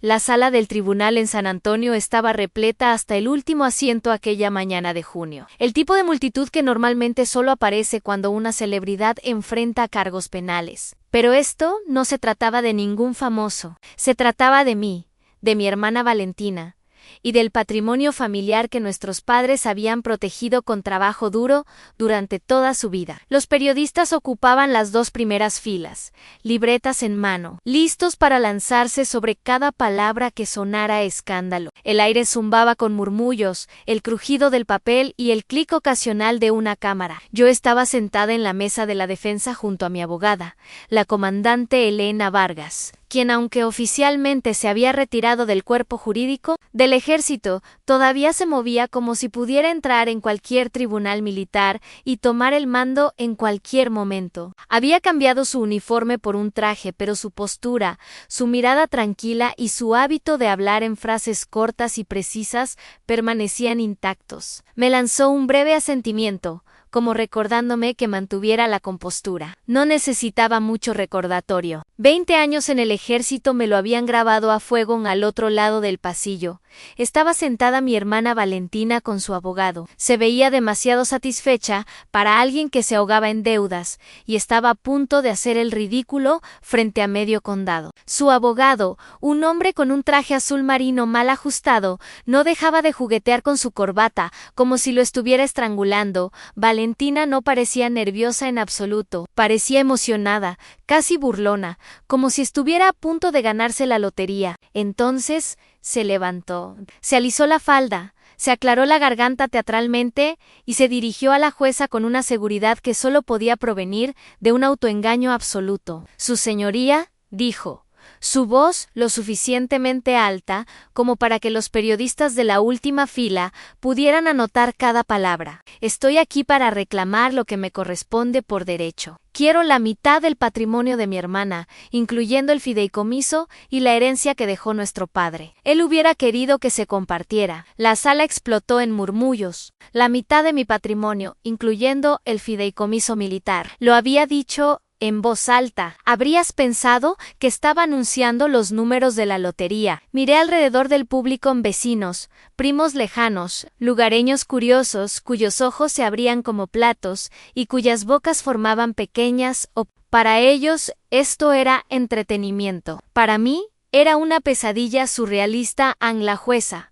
La sala del tribunal en San Antonio estaba repleta hasta el último asiento aquella mañana de junio. El tipo de multitud que normalmente solo aparece cuando una celebridad enfrenta cargos penales. Pero esto no se trataba de ningún famoso. Se trataba de mí, de mi hermana Valentina, y del patrimonio familiar que nuestros padres habían protegido con trabajo duro durante toda su vida. Los periodistas ocupaban las dos primeras filas, libretas en mano, listos para lanzarse sobre cada palabra que sonara a escándalo. El aire zumbaba con murmullos, el crujido del papel y el clic ocasional de una cámara. Yo estaba sentada en la mesa de la defensa junto a mi abogada, la comandante Elena Vargas, quien, aunque oficialmente se había retirado del cuerpo jurídico del ejército, todavía se movía como si pudiera entrar en cualquier tribunal militar y tomar el mando en cualquier momento. Había cambiado su uniforme por un traje, pero su postura, su mirada tranquila y su hábito de hablar en frases cortas y precisas permanecían intactos. Me lanzó un breve asentimiento, como recordándome que mantuviera la compostura. No necesitaba mucho recordatorio. 20 años en el ejército me lo habían grabado a fuego al otro lado del pasillo. Estaba sentada mi hermana Valentina con su abogado. Se veía demasiado satisfecha para alguien que se ahogaba en deudas y estaba a punto de hacer el ridículo frente a medio condado. Su abogado, un hombre con un traje azul marino mal ajustado, no dejaba de juguetear con su corbata, como si lo estuviera estrangulando. Valentina no parecía nerviosa en absoluto, parecía emocionada, casi burlona, como si estuviera a punto de ganarse la lotería. Entonces se levantó, se alisó la falda, se aclaró la garganta teatralmente y se dirigió a la jueza con una seguridad que solo podía provenir de un autoengaño absoluto. «Su señoría», dijo, su voz lo suficientemente alta como para que los periodistas de la última fila pudieran anotar cada palabra. «Estoy aquí para reclamar lo que me corresponde por derecho. Quiero la mitad del patrimonio de mi hermana, incluyendo el fideicomiso y la herencia que dejó nuestro padre. Él hubiera querido que se compartiera». La sala explotó en murmullos. «La mitad de mi patrimonio, incluyendo el fideicomiso militar». Lo había dicho en voz alta. Habrías pensado que estaba anunciando los números de la lotería. Miré alrededor del público en vecinos, primos lejanos, lugareños curiosos, cuyos ojos se abrían como platos y cuyas bocas formaban pequeñas o... Para ellos, esto era entretenimiento. Para mí, era una pesadilla surrealista. La jueza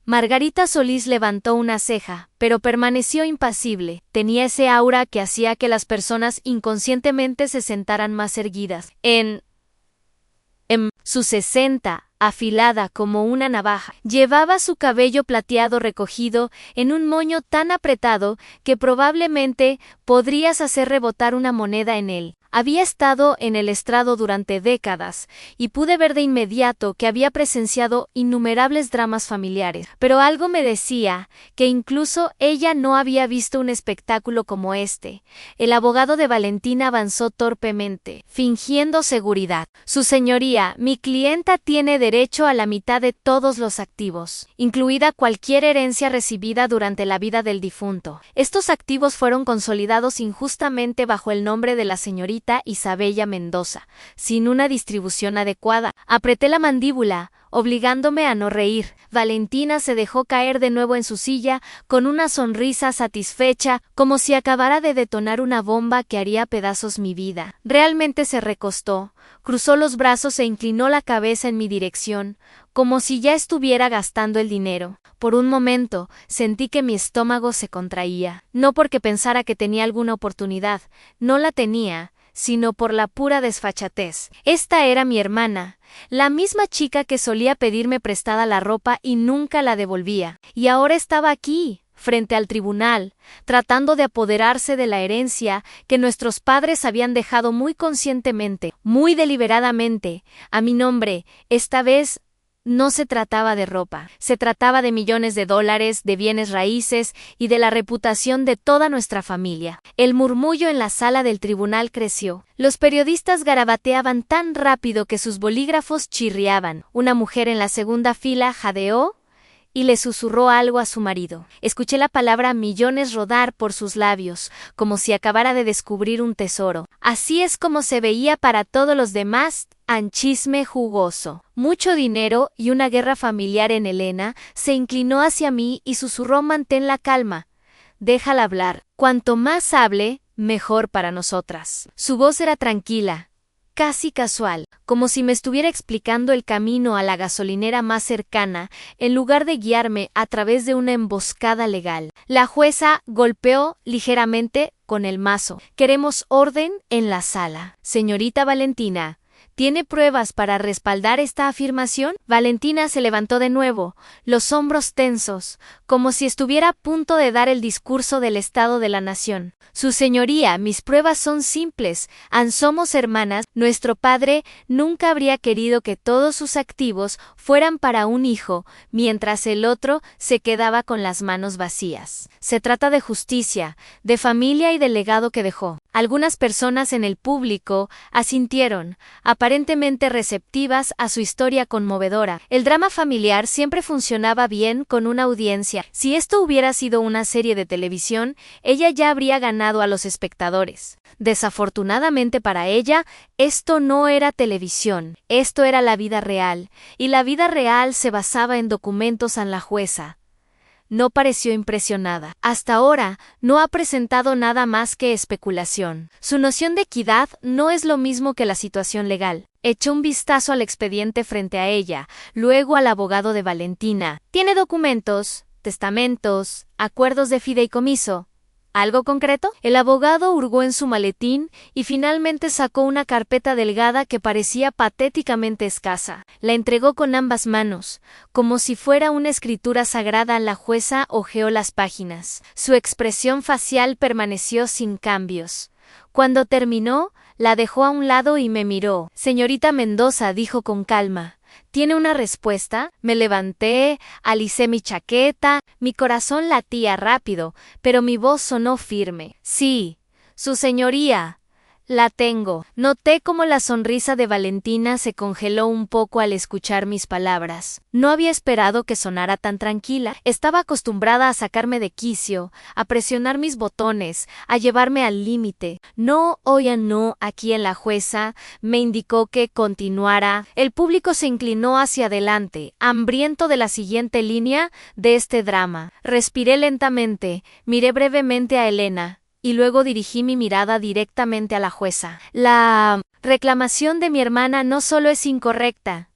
Margarita Solís levantó una ceja, pero permaneció impasible. Tenía ese aura que hacía que las personas inconscientemente se sentaran más erguidas. En sus 60, afilada como una navaja, llevaba su cabello plateado recogido en un moño tan apretado que probablemente podrías hacer rebotar una moneda en él. Había estado en el estrado durante décadas y pude ver de inmediato que había presenciado innumerables dramas familiares, pero algo me decía que incluso ella no había visto un espectáculo como este. El abogado de Valentina avanzó torpemente, fingiendo seguridad. «Su señoría, mi clienta tiene derecho a la mitad de todos los activos, incluida cualquier herencia recibida durante la vida del difunto. Estos activos fueron consolidados injustamente bajo el nombre de la señorita Isabella Mendoza, sin una distribución adecuada». Apreté la mandíbula, obligándome a no reír. Valentina se dejó caer de nuevo en su silla, con una sonrisa satisfecha, como si acabara de detonar una bomba que haría pedazos mi vida. Realmente se recostó, cruzó los brazos e inclinó la cabeza en mi dirección, como si ya estuviera gastando el dinero. Por un momento, sentí que mi estómago se contraía. No porque pensara que tenía alguna oportunidad, no la tenía, sino por la pura desfachatez. Esta era mi hermana, la misma chica que solía pedirme prestada la ropa y nunca la devolvía. Y ahora estaba aquí, frente al tribunal, tratando de apoderarse de la herencia que nuestros padres habían dejado muy conscientemente, muy deliberadamente, a mi nombre. Esta vez no se trataba de ropa, se trataba de millones de dólares, de bienes raíces y de la reputación de toda nuestra familia. El murmullo en la sala del tribunal creció. Los periodistas garabateaban tan rápido que sus bolígrafos chirriaban. Una mujer en la segunda fila jadeó y le susurró algo a su marido. Escuché la palabra millones rodar por sus labios, como si acabara de descubrir un tesoro. Así es como se veía para todos los demás. Anchisme jugoso. Mucho dinero y una guerra familiar en Helena. Se inclinó hacia mí y susurró: mantén la calma. Déjala hablar. Cuanto más hable, mejor para nosotras. Su voz era tranquila, casi casual, como si me estuviera explicando el camino a la gasolinera más cercana, en lugar de guiarme a través de una emboscada legal. La jueza golpeó ligeramente con el mazo. Queremos orden en la sala. Señorita Valentina, ¿tiene pruebas para respaldar esta afirmación? Valentina se levantó de nuevo, los hombros tensos, como si estuviera a punto de dar el discurso del Estado de la Nación. Su señoría, mis pruebas son simples. Somos hermanas. Nuestro padre nunca habría querido que todos sus activos fueran para un hijo, mientras el otro se quedaba con las manos vacías. Se trata de justicia, de familia y del legado que dejó. Algunas personas en el público asintieron, aparentemente receptivas a su historia conmovedora. El drama familiar siempre funcionaba bien con una audiencia. Si esto hubiera sido una serie de televisión, ella ya habría ganado a los espectadores. Desafortunadamente para ella, esto no era televisión, esto era la vida real, y la vida real se basaba en documentos a la jueza. No pareció impresionada. Hasta ahora, no ha presentado nada más que especulación. Su noción de equidad no es lo mismo que la situación legal. Echó un vistazo al expediente frente a ella, luego al abogado de Valentina. ¿Tiene documentos, testamentos, acuerdos de fideicomiso? ¿Algo concreto? El abogado hurgó en su maletín y finalmente sacó una carpeta delgada que parecía patéticamente escasa. La entregó con ambas manos, como si fuera una escritura sagrada. La jueza hojeó las páginas. Su expresión facial permaneció sin cambios. Cuando terminó, la dejó a un lado y me miró. Señorita Mendoza, dijo con calma. ¿Tiene una respuesta? Me levanté, alicé mi chaqueta, mi corazón latía rápido, pero mi voz sonó firme. Sí, su señoría. La tengo. Noté cómo la sonrisa de Valentina se congeló un poco al escuchar mis palabras. No había esperado que sonara tan tranquila. Estaba acostumbrada a sacarme de quicio, a presionar mis botones, a llevarme al límite. No, oigan, no, aquí en la jueza me indicó que continuara. El público se inclinó hacia adelante, hambriento de la siguiente línea de este drama. Respiré lentamente, miré brevemente a Helena y luego dirigí mi mirada directamente a la jueza. La reclamación de mi hermana no solo es incorrecta,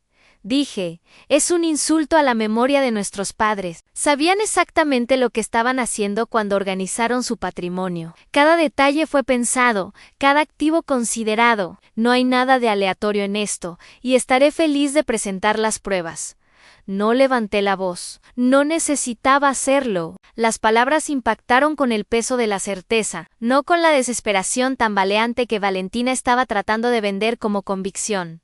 dije, es un insulto a la memoria de nuestros padres. Sabían exactamente lo que estaban haciendo cuando organizaron su patrimonio. Cada detalle fue pensado, cada activo considerado. No hay nada de aleatorio en esto, y estaré feliz de presentar las pruebas. No levanté la voz. No necesitaba hacerlo. Las palabras impactaron con el peso de la certeza, no con la desesperación tambaleante que Valentina estaba tratando de vender como convicción.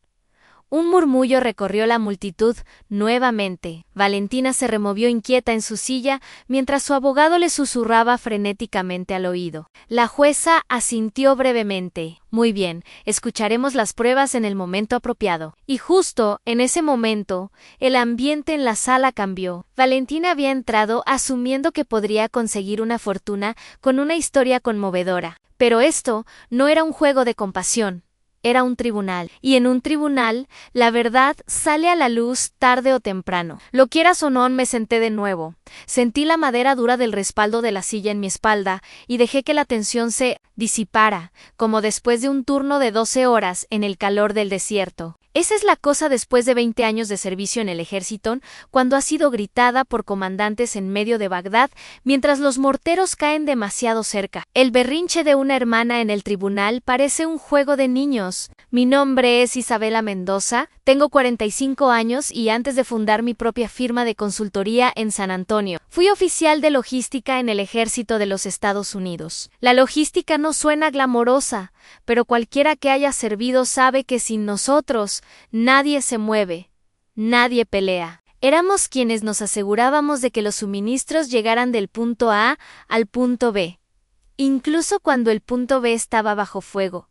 Un murmullo recorrió la multitud nuevamente. Valentina se removió inquieta en su silla mientras su abogado le susurraba frenéticamente al oído. La jueza asintió brevemente. Muy bien, escucharemos las pruebas en el momento apropiado. Y justo en ese momento, el ambiente en la sala cambió. Valentina había entrado asumiendo que podría conseguir una fortuna con una historia conmovedora. Pero esto no era un juego de compasión. Era un tribunal, y en un tribunal, la verdad sale a la luz tarde o temprano. Lo quieras o no, me senté de nuevo. Sentí la madera dura del respaldo de la silla en mi espalda y dejé que la tensión se disipara, como después de un turno de 12 horas en el calor del desierto. Esa es la cosa después de 20 años de servicio en el ejército, cuando ha sido gritada por comandantes en medio de Bagdad, mientras los morteros caen demasiado cerca. El berrinche de una hermana en el tribunal parece un juego de niños. Mi nombre es Isabela Mendoza, tengo 45 años y antes de fundar mi propia firma de consultoría en San Antonio, fui oficial de logística en el ejército de los Estados Unidos. La logística no suena glamorosa, pero cualquiera que haya servido sabe que sin nosotros, nadie se mueve, nadie pelea. Éramos quienes nos asegurábamos de que los suministros llegaran del punto A al punto B, incluso cuando el punto B estaba bajo fuego.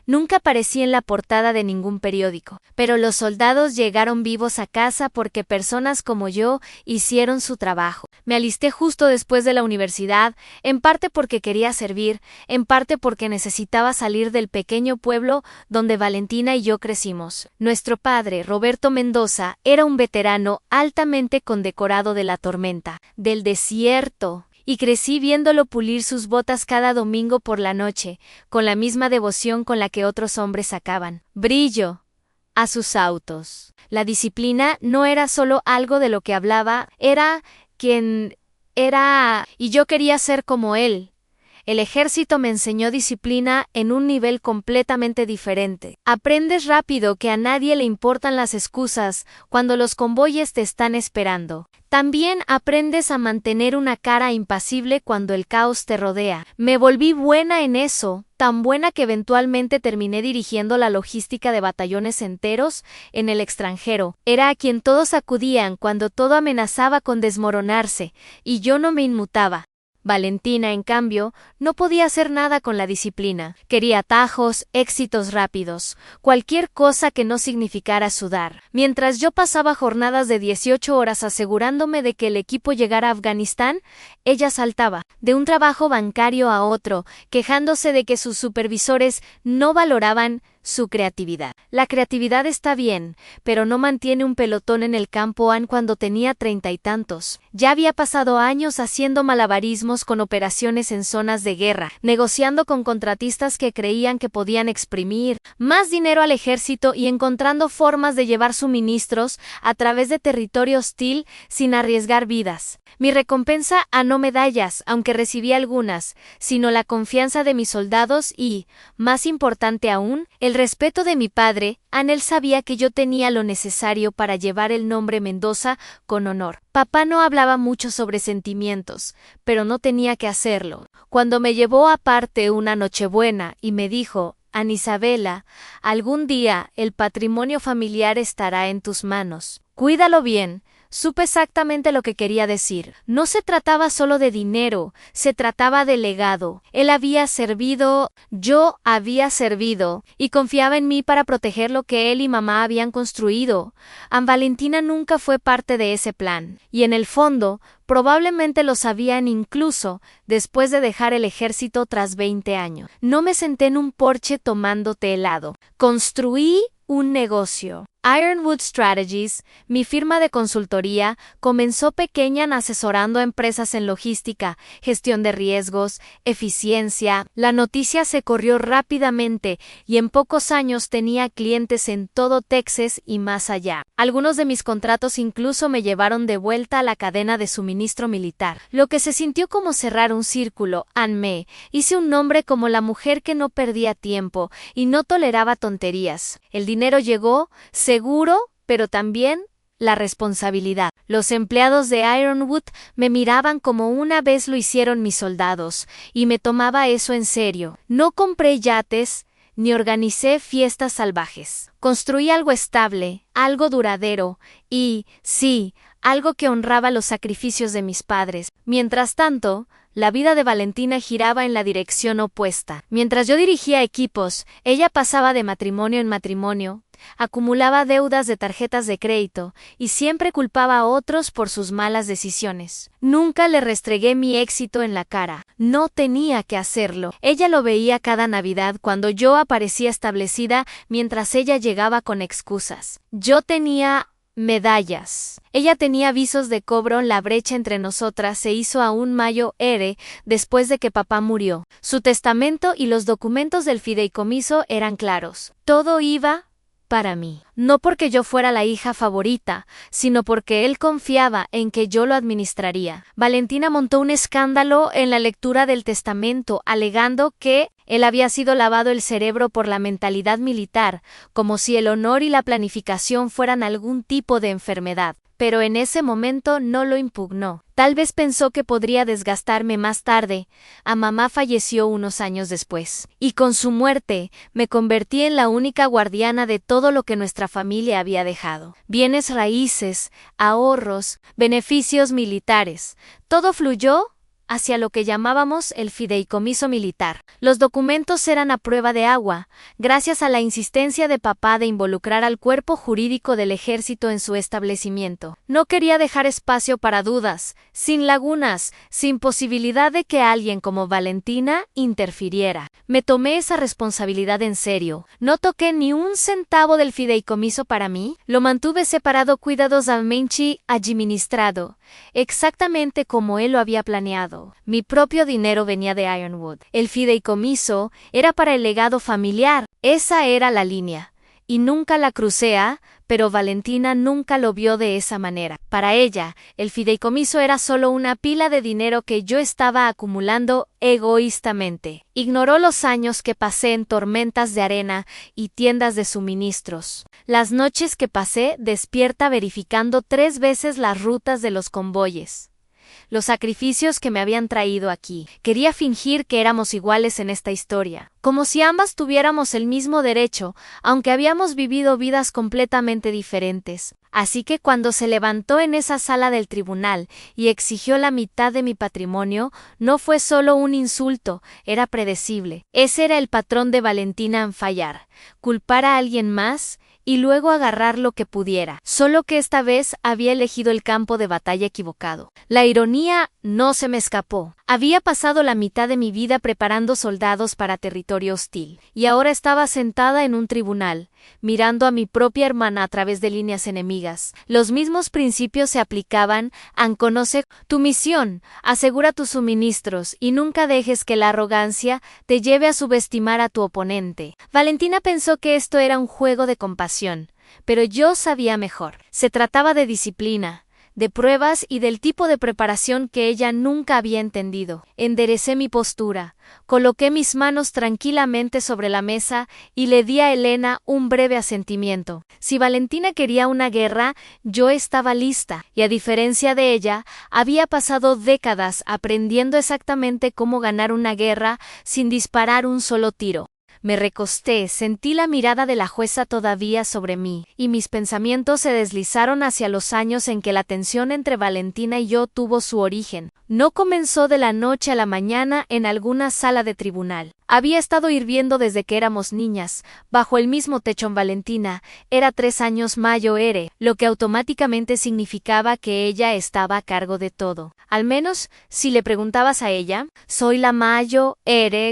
Nunca aparecí en la portada de ningún periódico, pero los soldados llegaron vivos a casa porque personas como yo hicieron su trabajo. Me alisté justo después de la universidad, en parte porque quería servir, en parte porque necesitaba salir del pequeño pueblo donde Valentina y yo crecimos. Nuestro padre, Roberto Mendoza, era un veterano altamente condecorado de la tormenta, del desierto, y crecí viéndolo pulir sus botas cada domingo por la noche, con la misma devoción con la que otros hombres sacaban brillo a sus autos. La disciplina no era solo algo de lo que hablaba, era quien era, y yo quería ser como él. El ejército me enseñó disciplina en un nivel completamente diferente. Aprendes rápido que a nadie le importan las excusas cuando los convoyes te están esperando. También aprendes a mantener una cara impasible cuando el caos te rodea. Me volví buena en eso, tan buena que eventualmente terminé dirigiendo la logística de batallones enteros en el extranjero. Era a quien todos acudían cuando todo amenazaba con desmoronarse, y yo no me inmutaba. Valentina, en cambio, no podía hacer nada con la disciplina. Quería atajos, éxitos rápidos, cualquier cosa que no significara sudar. Mientras yo pasaba jornadas de 18 horas asegurándome de que el equipo llegara a Afganistán, ella saltaba de un trabajo bancario a otro, quejándose de que sus supervisores no valoraban su creatividad. La creatividad está bien, pero no mantiene un pelotón en el campo aun cuando tenía 30 y tantos. Ya había pasado años haciendo malabarismos con operaciones en zonas de guerra, negociando con contratistas que creían que podían exprimir más dinero al ejército y encontrando formas de llevar suministros a través de territorio hostil sin arriesgar vidas. Mi recompensa no medallas, aunque recibí algunas, sino la confianza de mis soldados y, más importante aún, el respeto de mi padre. Él sabía que yo tenía lo necesario para llevar el nombre Mendoza con honor. Papá no hablaba mucho sobre sentimientos, pero no tenía que hacerlo. Cuando me llevó aparte una Nochebuena y me dijo: Ana Isabela, algún día el patrimonio familiar estará en tus manos. Cuídalo bien. Supe exactamente lo que quería decir. No se trataba solo de dinero, se trataba de legado. Él había servido, yo había servido, y confiaba en mí para proteger lo que él y mamá habían construido. Valentina nunca fue parte de ese plan, y en el fondo, probablemente lo sabían incluso después de dejar el ejército tras 20 años. No me senté en un porche tomándote helado. Construí un negocio. Ironwood Strategies, mi firma de consultoría, comenzó pequeña asesorando a empresas en logística, gestión de riesgos, eficiencia. La noticia se corrió rápidamente y en pocos años tenía clientes en todo Texas y más allá. Algunos de mis contratos incluso me llevaron de vuelta a la cadena de suministro militar. Lo que se sintió como cerrar un círculo. Hice un nombre como la mujer que no perdía tiempo y no toleraba tonterías. El dinero llegó, seguro, pero también la responsabilidad. Los empleados de Ironwood me miraban como una vez lo hicieron mis soldados, y me tomaba eso en serio. No compré yates, ni organicé fiestas salvajes. Construí algo estable, algo duradero, y, sí, algo que honraba los sacrificios de mis padres. Mientras tanto, la vida de Valentina giraba en la dirección opuesta. Mientras yo dirigía equipos, ella pasaba de matrimonio en matrimonio, acumulaba deudas de tarjetas de crédito y siempre culpaba a otros por sus malas decisiones. Nunca le restregué mi éxito en la cara. No tenía que hacerlo. Ella lo veía cada Navidad cuando yo aparecía establecida mientras ella llegaba con excusas. Yo tenía medallas. Ella tenía avisos de cobro. La brecha entre nosotras se hizo aún mayor después de que papá murió. Su testamento y los documentos del fideicomiso eran claros. Todo iba para mí. No porque yo fuera la hija favorita, sino porque él confiaba en que yo lo administraría. Valentina montó un escándalo en la lectura del testamento, alegando que él había sido lavado el cerebro por la mentalidad militar, como si el honor y la planificación fueran algún tipo de enfermedad. Pero en ese momento no lo impugnó. Tal vez pensó que podría desgastarme más tarde. Mamá falleció unos años después, y con su muerte me convertí en la única guardiana de todo lo que nuestra familia había dejado. Bienes raíces, ahorros, beneficios militares. Todo fluyó hacia lo que llamábamos el fideicomiso militar. Los documentos eran a prueba de agua, gracias a la insistencia de papá de involucrar al cuerpo jurídico del ejército en su establecimiento. No quería dejar espacio para dudas, sin lagunas, sin posibilidad de que alguien como Valentina interfiriera. Me tomé esa responsabilidad en serio. No toqué ni un centavo del fideicomiso para mí. Lo mantuve separado cuidadosamente administrado, exactamente como él lo había planeado. Mi propio dinero venía de Ironwood. El fideicomiso era para el legado familiar. Esa era la línea. Y nunca la crucé, pero Valentina nunca lo vio de esa manera. Para ella, el fideicomiso era solo una pila de dinero que yo estaba acumulando egoístamente. Ignoró los años que pasé en tormentas de arena y tiendas de suministros. Las noches que pasé despierta verificando 3 veces las rutas de los convoyes. Los sacrificios que me habían traído aquí. Quería fingir que éramos iguales en esta historia, como si ambas tuviéramos el mismo derecho, aunque habíamos vivido vidas completamente diferentes. Así que cuando se levantó en esa sala del tribunal y exigió la mitad de mi patrimonio, no fue solo un insulto, era predecible. Ese era el patrón de Valentina en fallar, culpar a alguien más y luego agarrar lo que pudiera, solo que esta vez había elegido el campo de batalla equivocado. La ironía no se me escapó. Había pasado la mitad de mi vida preparando soldados para territorio hostil, y ahora estaba sentada en un tribunal, mirando a mi propia hermana a través de líneas enemigas. Los mismos principios se aplicaban. Conoce tu misión, asegura tus suministros y nunca dejes que la arrogancia te lleve a subestimar a tu oponente. Valentina pensó que esto era un juego de compasión, pero yo sabía mejor. Se trataba de disciplina, de pruebas y del tipo de preparación que ella nunca había entendido. Enderecé mi postura, coloqué mis manos tranquilamente sobre la mesa y le di a Elena un breve asentimiento. Si Valentina quería una guerra, yo estaba lista, y a diferencia de ella, había pasado décadas aprendiendo exactamente cómo ganar una guerra sin disparar un solo tiro. Me recosté, sentí la mirada de la jueza todavía sobre mí, y mis pensamientos se deslizaron hacia los años en que la tensión entre Valentina y yo tuvo su origen. No comenzó de la noche a la mañana en alguna sala de tribunal. Había estado hirviendo desde que éramos niñas, bajo el mismo techo en Valentina. Era 3 años mayor, lo que automáticamente significaba que ella estaba a cargo de todo. Al menos, si le preguntabas a ella, soy la mayor,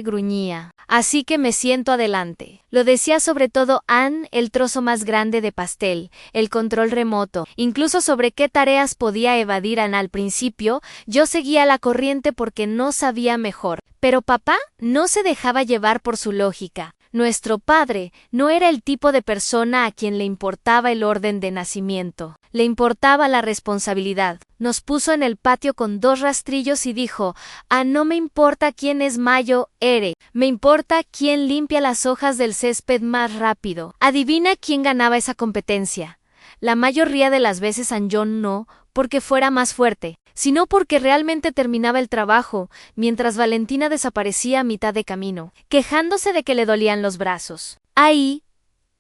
gruñía. Así que me siento adelante. Lo decía sobre todo Anne, el trozo más grande de pastel, el control remoto, incluso sobre qué tareas podía evadir Anne al principio. Yo seguía la corriente porque no sabía mejor. Pero papá no se dejaba llevar por su lógica. Nuestro padre no era el tipo de persona a quien le importaba el orden de nacimiento. Le importaba la responsabilidad. Nos puso en el patio con 2 rastrillos y dijo: no me importa quién es mayo, me importa quién limpia las hojas del césped más rápido. Adivina quién ganaba esa competencia. La mayoría de las veces John no, porque fuera más fuerte, sino porque realmente terminaba el trabajo, mientras Valentina desaparecía a mitad de camino, quejándose de que le dolían los brazos. Ahí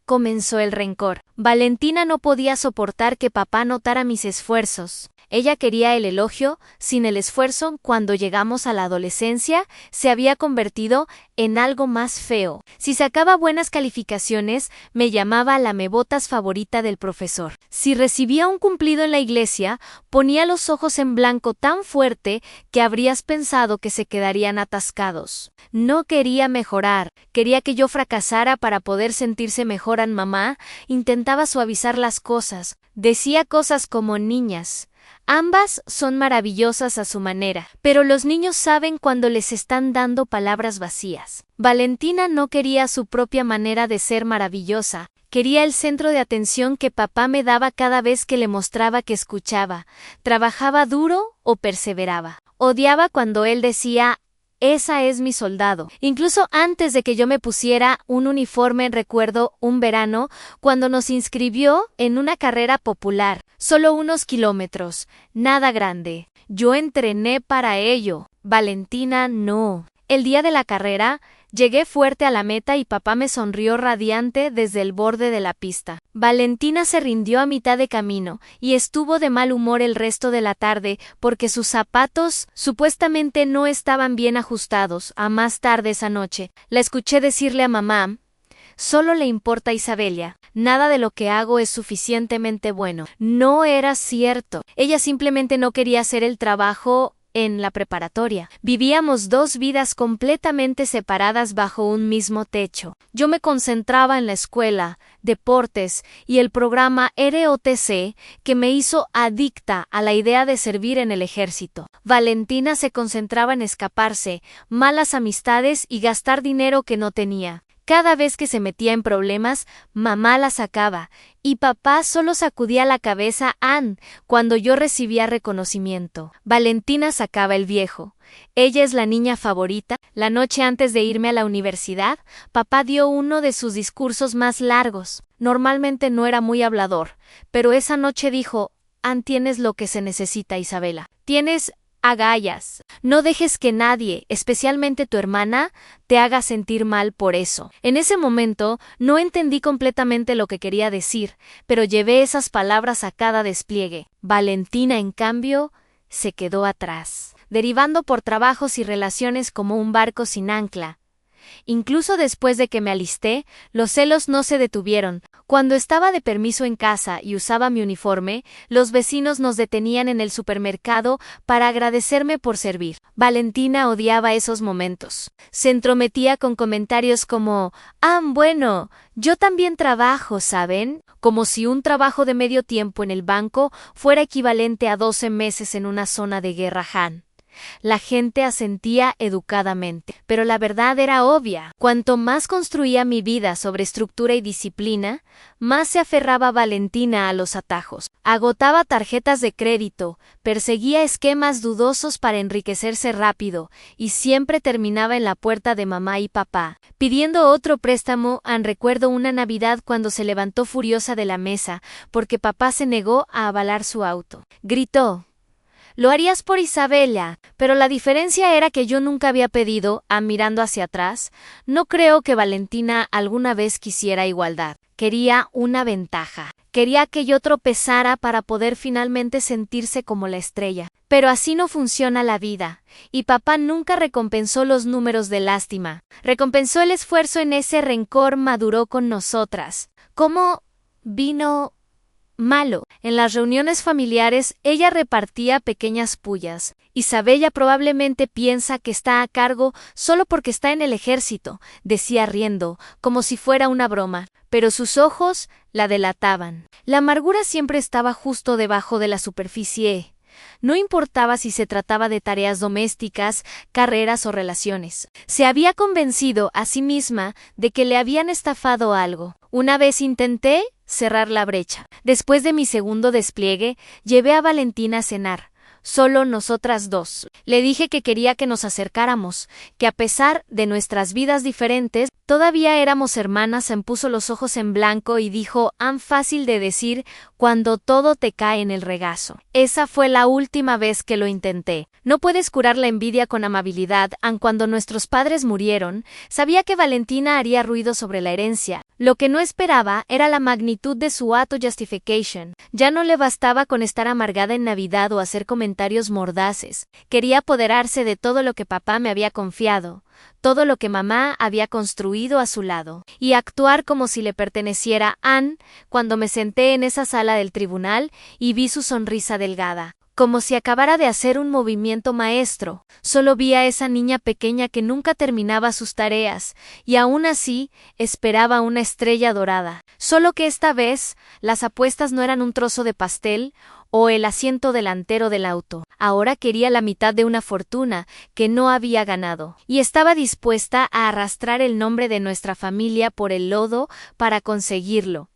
comenzó el rencor. Valentina no podía soportar que papá notara mis esfuerzos. Ella quería el elogio. Sin el esfuerzo, cuando llegamos a la adolescencia, se había convertido en algo más feo. Si sacaba buenas calificaciones, me llamaba la mebotas favorita del profesor. Si recibía un cumplido en la iglesia, ponía los ojos en blanco tan fuerte que habrías pensado que se quedarían atascados. No quería mejorar, quería que yo fracasara para poder sentirse mejor. Mamá intentaba suavizar las cosas, decía cosas como niñas. Ambas son maravillosas a su manera, pero los niños saben cuando les están dando palabras vacías. Valentina no quería su propia manera de ser maravillosa, quería el centro de atención que papá me daba cada vez que le mostraba que escuchaba, trabajaba duro o perseveraba. Odiaba cuando él decía: esa es mi soldado. Incluso antes de que yo me pusiera un uniforme, recuerdo un verano cuando nos inscribió en una carrera popular, solo unos kilómetros, nada grande. Yo entrené para ello. Valentina no. El día de la carrera, Llegué fuerte a la meta y papá me sonrió radiante desde el borde de la pista. Valentina se rindió a mitad de camino y estuvo de mal humor el resto de la tarde porque sus zapatos supuestamente no estaban bien ajustados. A más tarde esa noche, la escuché decirle a mamá: «Solo le importa a Isabella. Nada de lo que hago es suficientemente bueno». No era cierto. Ella simplemente no quería hacer el trabajo en la preparatoria. Vivíamos dos vidas completamente separadas bajo un mismo techo. Yo me concentraba en la escuela, deportes y el programa ROTC que me hizo adicta a la idea de servir en el ejército. Valentina se concentraba en escaparse, malas amistades y gastar dinero que no tenía. Cada vez que se metía en problemas, mamá la sacaba, y papá solo sacudía la cabeza cuando yo recibía reconocimiento. Valentina sacaba el viejo. Ella es la niña favorita. La noche antes de irme a la universidad, papá dio uno de sus discursos más largos. Normalmente no era muy hablador, pero esa noche dijo: «Tienes lo que se necesita, Isabela. Tienes agallas. No dejes que nadie, especialmente tu hermana, te haga sentir mal por eso». En ese momento no entendí completamente lo que quería decir, pero llevé esas palabras a cada despliegue. Valentina, en cambio, se quedó atrás, derivando por trabajos y relaciones como un barco sin ancla. Incluso después de que me alisté, los celos no se detuvieron. Cuando estaba de permiso en casa y usaba mi uniforme, los vecinos nos detenían en el supermercado para agradecerme por servir. Valentina odiaba esos momentos. Se entrometía con comentarios como: «Bueno, yo también trabajo, ¿saben?», como si un trabajo de medio tiempo en el banco fuera equivalente a 12 meses en una zona de guerra. La gente asentía educadamente, pero la verdad era obvia. Cuanto más construía mi vida sobre estructura y disciplina, más se aferraba Valentina a los atajos. Agotaba tarjetas de crédito, perseguía esquemas dudosos para enriquecerse rápido y siempre terminaba en la puerta de mamá y papá, pidiendo otro préstamo. Recuerdo una Navidad cuando se levantó furiosa de la mesa porque papá se negó a avalar su auto. Gritó: «Lo harías por Isabella», pero la diferencia era que yo nunca había pedido. Mirando hacia atrás, no creo que Valentina alguna vez quisiera igualdad. Quería una ventaja. Quería que yo tropezara para poder finalmente sentirse como la estrella. Pero así no funciona la vida, y papá nunca recompensó los números de lástima. Recompensó el esfuerzo. En ese rencor maduró con nosotras. Como vino malo. En las reuniones familiares, ella repartía pequeñas pullas. «Isabella probablemente piensa que está a cargo solo porque está en el ejército», decía riendo, como si fuera una broma, pero sus ojos la delataban. La amargura siempre estaba justo debajo de la superficie. No importaba si se trataba de tareas domésticas, carreras o relaciones. Se había convencido a sí misma de que le habían estafado algo. Una vez intenté cerrar la brecha. Después de mi segundo despliegue, llevé a Valentina a cenar. Solo nosotras dos. Le dije que quería que nos acercáramos, que a pesar de nuestras vidas diferentes, todavía éramos hermanas. Puso los ojos en blanco y dijo: «Fácil de decir cuando todo te cae en el regazo». Esa fue la última vez que lo intenté. No puedes curar la envidia con amabilidad. Cuando nuestros padres murieron, sabía que Valentina haría ruido sobre la herencia. Lo que no esperaba era la magnitud de su auto-justification. Ya no le bastaba con estar amargada en Navidad o hacer comentarios mordaces. Quería apoderarse de todo lo que papá me había confiado, todo lo que mamá había construido a su lado, y actuar como si le perteneciera. Cuando me senté en esa sala del tribunal y vi su sonrisa delgada, como si acabara de hacer un movimiento maestro, solo vi a esa niña pequeña que nunca terminaba sus tareas, y aún así esperaba una estrella dorada. Solo que esta vez, las apuestas no eran un trozo de pastel o el asiento delantero del auto. Ahora quería la mitad de una fortuna que no había ganado, y estaba dispuesta a arrastrar el nombre de nuestra familia por el lodo para conseguirlo.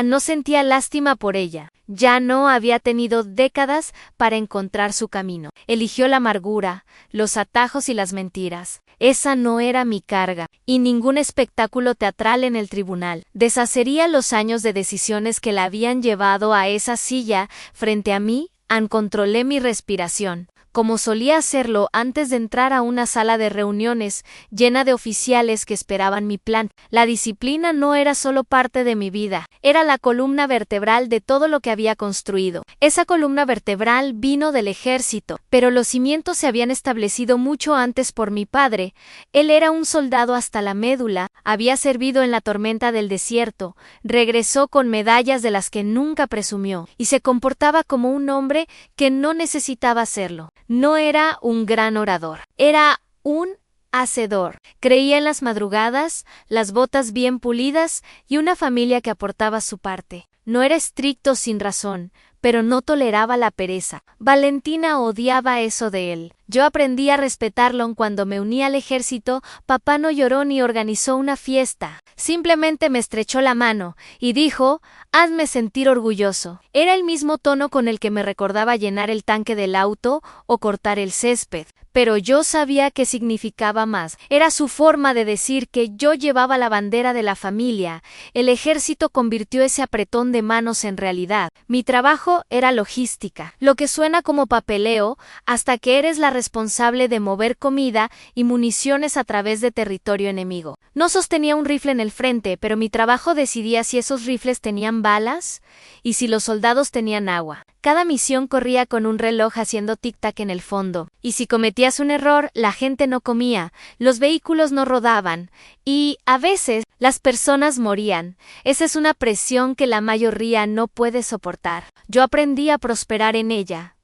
No sentía lástima por ella. Ya no había tenido décadas para encontrar su camino. Eligió la amargura, los atajos y las mentiras. Esa no era mi carga, y ningún espectáculo teatral en el tribunal deshacería los años de decisiones que la habían llevado a esa silla frente a mí. Controlé mi respiración. como solía hacerlo antes de entrar a una sala de reuniones llena de oficiales que esperaban mi plan. La disciplina no era solo parte de mi vida, era la columna vertebral de todo lo que había construido. Esa columna vertebral vino del ejército, pero los cimientos se habían establecido mucho antes por mi padre. Él era un soldado hasta la médula, había servido en la tormenta del desierto, regresó con medallas de las que nunca presumió, y se comportaba como un hombre que no necesitaba hacerlo. No era un gran orador, era un hacedor. Creía en las madrugadas, las botas bien pulidas y una familia que aportaba su parte. No era estricto sin razón, pero no toleraba la pereza. Valentina odiaba eso de él. Yo aprendí a respetarlo cuando me uní al ejército. Papá no lloró ni organizó una fiesta. Simplemente me estrechó la mano y dijo, hazme sentir orgulloso. Era el mismo tono con el que me recordaba llenar el tanque del auto o cortar el césped. Pero yo sabía que significaba más. Era su forma de decir que yo llevaba la bandera de la familia. El ejército convirtió ese apretón de manos en realidad. Mi trabajo era logística, lo que suena como papeleo, hasta que eres la responsable de mover comida y municiones a través de territorio enemigo. No sostenía un rifle en el frente, pero mi trabajo decidía si esos rifles tenían balas y si los soldados tenían agua. Cada misión corría con un reloj haciendo tic-tac en el fondo, y si cometías un error, la gente no comía, los vehículos no rodaban, y, a veces, las personas morían. Esa es una presión que la mayoría no puede soportar. Yo aprendí a prosperar en ella.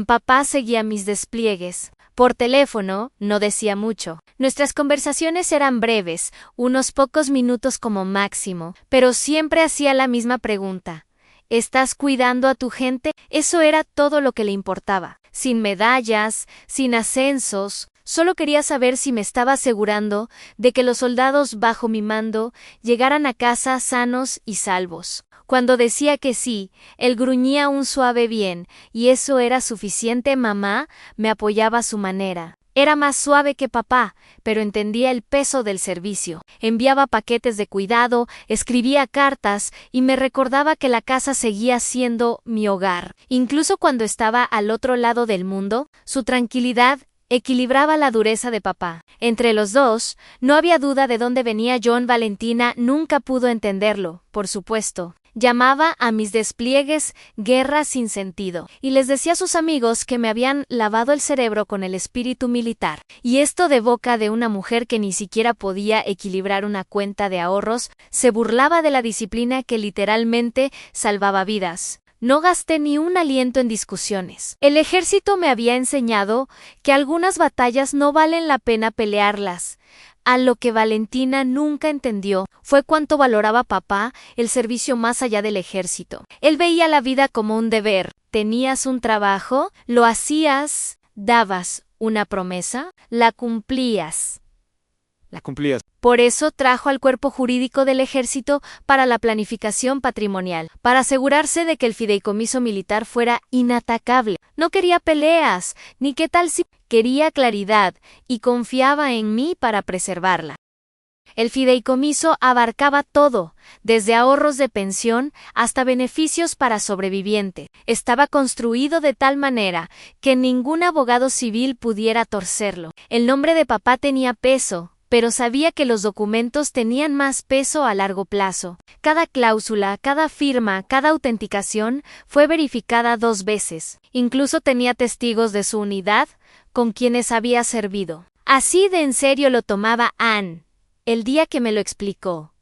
Papá seguía mis despliegues. Por teléfono, no decía mucho. Nuestras conversaciones eran breves, unos pocos minutos como máximo, pero siempre hacía la misma pregunta. ¿Estás cuidando a tu gente? Eso era todo lo que le importaba. Sin medallas, sin ascensos, solo quería saber si me estaba asegurando de que los soldados bajo mi mando llegaran a casa sanos y salvos. Cuando decía que sí, él gruñía un suave bien, y eso era suficiente. Mamá me apoyaba a su manera. Era más suave que papá, pero entendía el peso del servicio. Enviaba paquetes de cuidado, escribía cartas y me recordaba que la casa seguía siendo mi hogar. Incluso cuando estaba al otro lado del mundo, su tranquilidad equilibraba la dureza de papá. Entre los dos, no había duda de dónde venía John. Valentina nunca pudo entenderlo, por supuesto. Llamaba a mis despliegues guerra sin sentido, y les decía a sus amigos que me habían lavado el cerebro con el espíritu militar. Y esto de boca de una mujer que ni siquiera podía equilibrar una cuenta de ahorros, se burlaba de la disciplina que literalmente salvaba vidas. No gasté ni un aliento en discusiones. El ejército me había enseñado que algunas batallas no valen la pena pelearlas. A lo que Valentina nunca entendió fue cuánto valoraba papá el servicio más allá del ejército. Él veía la vida como un deber. Tenías un trabajo, lo hacías, dabas una promesa, la cumplías. Por eso trajo al cuerpo jurídico del ejército para la planificación patrimonial, para asegurarse de que el fideicomiso militar fuera inatacable. No quería peleas, ni qué tal si quería claridad, y confiaba en mí para preservarla. El fideicomiso abarcaba todo, desde ahorros de pensión hasta beneficios para sobreviviente. Estaba construido de tal manera que ningún abogado civil pudiera torcerlo. El nombre de papá tenía peso, pero sabía que los documentos tenían más peso a largo plazo. Cada cláusula, cada firma, cada autenticación fue verificada 2 veces. Incluso tenía testigos de su unidad con quienes había servido. Así de en serio lo tomaba Anne. El día que me lo explicó,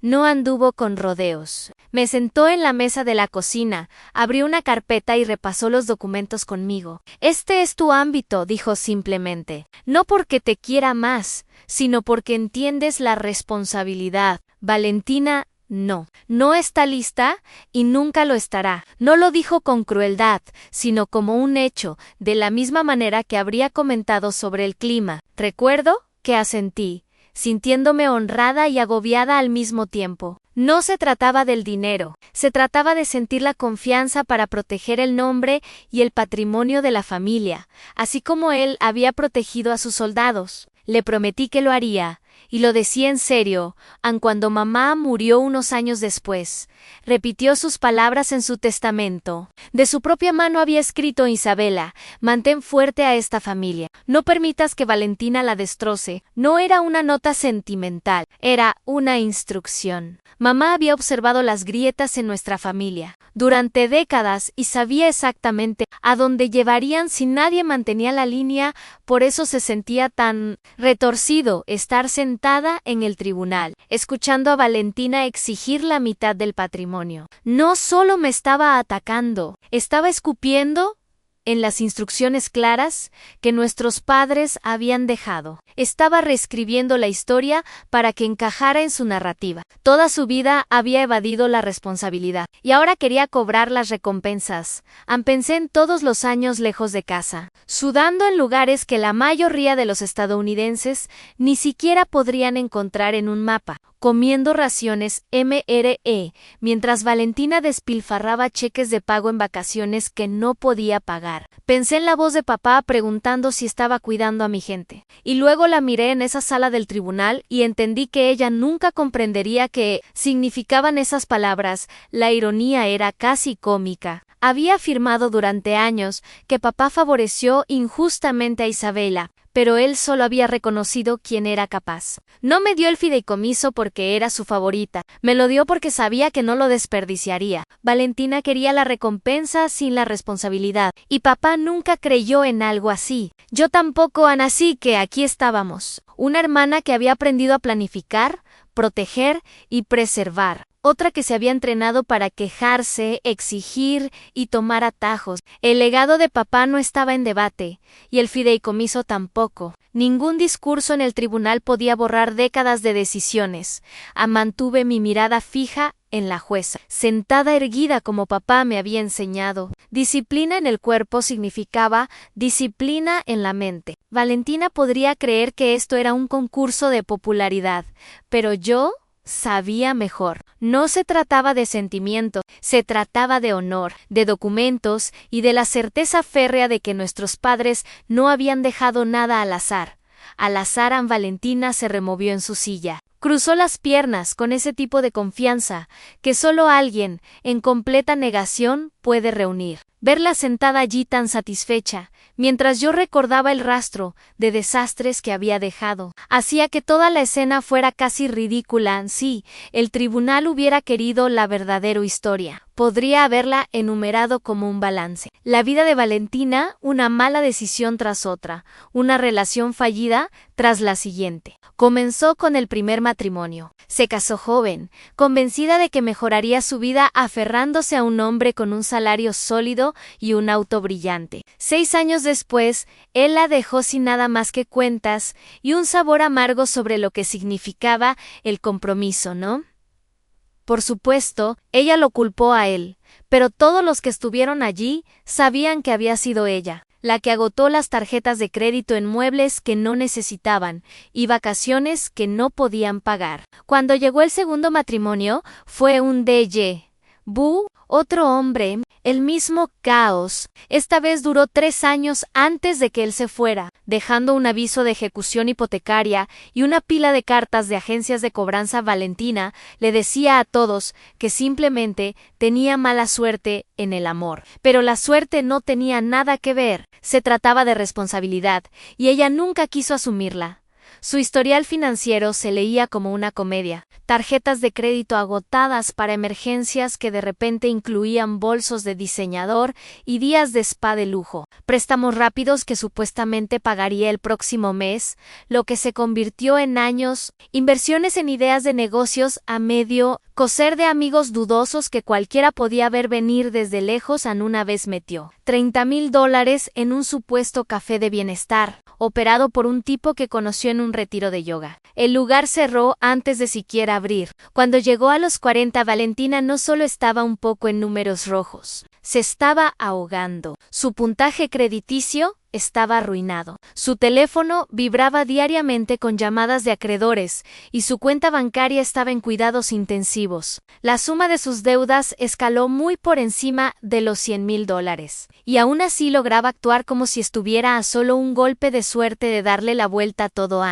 no anduvo con rodeos. Me sentó en la mesa de la cocina, abrió una carpeta y repasó los documentos conmigo. Este es tu ámbito, dijo simplemente. No porque te quiera más, sino porque entiendes la responsabilidad. Valentina, no está lista y nunca lo estará. No lo dijo con crueldad, sino como un hecho, de la misma manera que habría comentado sobre el clima. Recuerdo que asentí, sintiéndome honrada y agobiada al mismo tiempo. No se trataba del dinero, se trataba de sentir la confianza para proteger el nombre y el patrimonio de la familia, así como él había protegido a sus soldados. Le prometí que lo haría, y lo decía en serio, aun cuando mamá murió unos años después. Repitió sus palabras en su testamento. De su propia mano había escrito Isabela: mantén fuerte a esta familia. No permitas que Valentina la destroce. No era una nota sentimental, era una instrucción. Mamá había observado las grietas en nuestra familia durante décadas y sabía exactamente a dónde llevarían si nadie mantenía la línea. Por eso se sentía tan retorcido estar sentada en el tribunal, escuchando a Valentina exigir la mitad del patrimonio. No solo me estaba atacando, estaba escupiendo en las instrucciones claras que nuestros padres habían dejado. Estaba reescribiendo la historia para que encajara en su narrativa. Toda su vida había evadido la responsabilidad y ahora quería cobrar las recompensas. Pensé en todos los años lejos de casa, sudando en lugares que la mayoría de los estadounidenses ni siquiera podrían encontrar en un mapa, comiendo raciones MRE, mientras Valentina despilfarraba cheques de pago en vacaciones que no podía pagar. Pensé en la voz de papá preguntando si estaba cuidando a mi gente. Y luego la miré en esa sala del tribunal y entendí que ella nunca comprendería qué significaban esas palabras. La ironía era casi cómica. Había afirmado durante años que papá favoreció injustamente a Isabela, pero él solo había reconocido quién era capaz. No me dio el fideicomiso porque era su favorita, me lo dio porque sabía que no lo desperdiciaría. Valentina quería la recompensa sin la responsabilidad, y papá nunca creyó en algo así. Yo tampoco, Ana, así que aquí estábamos. Una hermana que había aprendido a planificar, proteger y preservar. Otra que se había entrenado para quejarse, exigir y tomar atajos. El legado de papá no estaba en debate, y el fideicomiso tampoco. Ningún discurso en el tribunal podía borrar décadas de decisiones. Mantuve mi mirada fija en la jueza, sentada erguida como papá me había enseñado. Disciplina en el cuerpo significaba disciplina en la mente. Valentina podría creer que esto era un concurso de popularidad, pero yo sabía mejor. No se trataba de sentimiento, se trataba de honor, de documentos y de la certeza férrea de que nuestros padres no habían dejado nada al azar. Al azar, Valentina se removió en su silla. Cruzó las piernas con ese tipo de confianza que solo alguien, en completa negación, puede reunir. Verla sentada allí tan satisfecha, mientras yo recordaba el rastro de desastres que había dejado, hacía que toda la escena fuera casi ridícula. Si el tribunal hubiera querido la verdadera historia, podría haberla enumerado como un balance. La vida de Valentina, una mala decisión tras otra, una relación fallida tras la siguiente. Comenzó con el primer matrimonio. Se casó joven, convencida de que mejoraría su vida aferrándose a un hombre con un salario sólido y un auto brillante. 6 años después, él la dejó sin nada más que cuentas y un sabor amargo sobre lo que significaba el compromiso, ¿no? Por supuesto, ella lo culpó a él, pero todos los que estuvieron allí sabían que había sido ella la que agotó las tarjetas de crédito en muebles que no necesitaban y vacaciones que no podían pagar. Cuando llegó el segundo matrimonio, fue un déjà vu, otro hombre, el mismo caos. Esta vez duró 3 años antes de que él se fuera, dejando un aviso de ejecución hipotecaria y una pila de cartas de agencias de cobranza. Valentina le decía a todos que simplemente tenía mala suerte en el amor. Pero la suerte no tenía nada que ver, se trataba de responsabilidad, y ella nunca quiso asumirla. Su historial financiero se leía como una comedia. Tarjetas de crédito agotadas para emergencias que de repente incluían bolsos de diseñador y días de spa de lujo. Préstamos rápidos que supuestamente pagaría el próximo mes, lo que se convirtió en años. Inversiones en ideas de negocios a medio coser de amigos dudosos que cualquiera podía ver venir desde lejos. Una vez metió $30,000 en un supuesto café de bienestar, operado por un tipo que conoció en un retiro de yoga. El lugar cerró antes de siquiera abrir. Cuando llegó a los 40, Valentina no solo estaba un poco en números rojos, se estaba ahogando. Su puntaje crediticio estaba arruinado. Su teléfono vibraba diariamente con llamadas de acreedores y su cuenta bancaria estaba en cuidados intensivos. La suma de sus deudas escaló muy por encima de los $100,000 y aún así lograba actuar como si estuviera a solo un golpe de suerte de darle la vuelta a todo.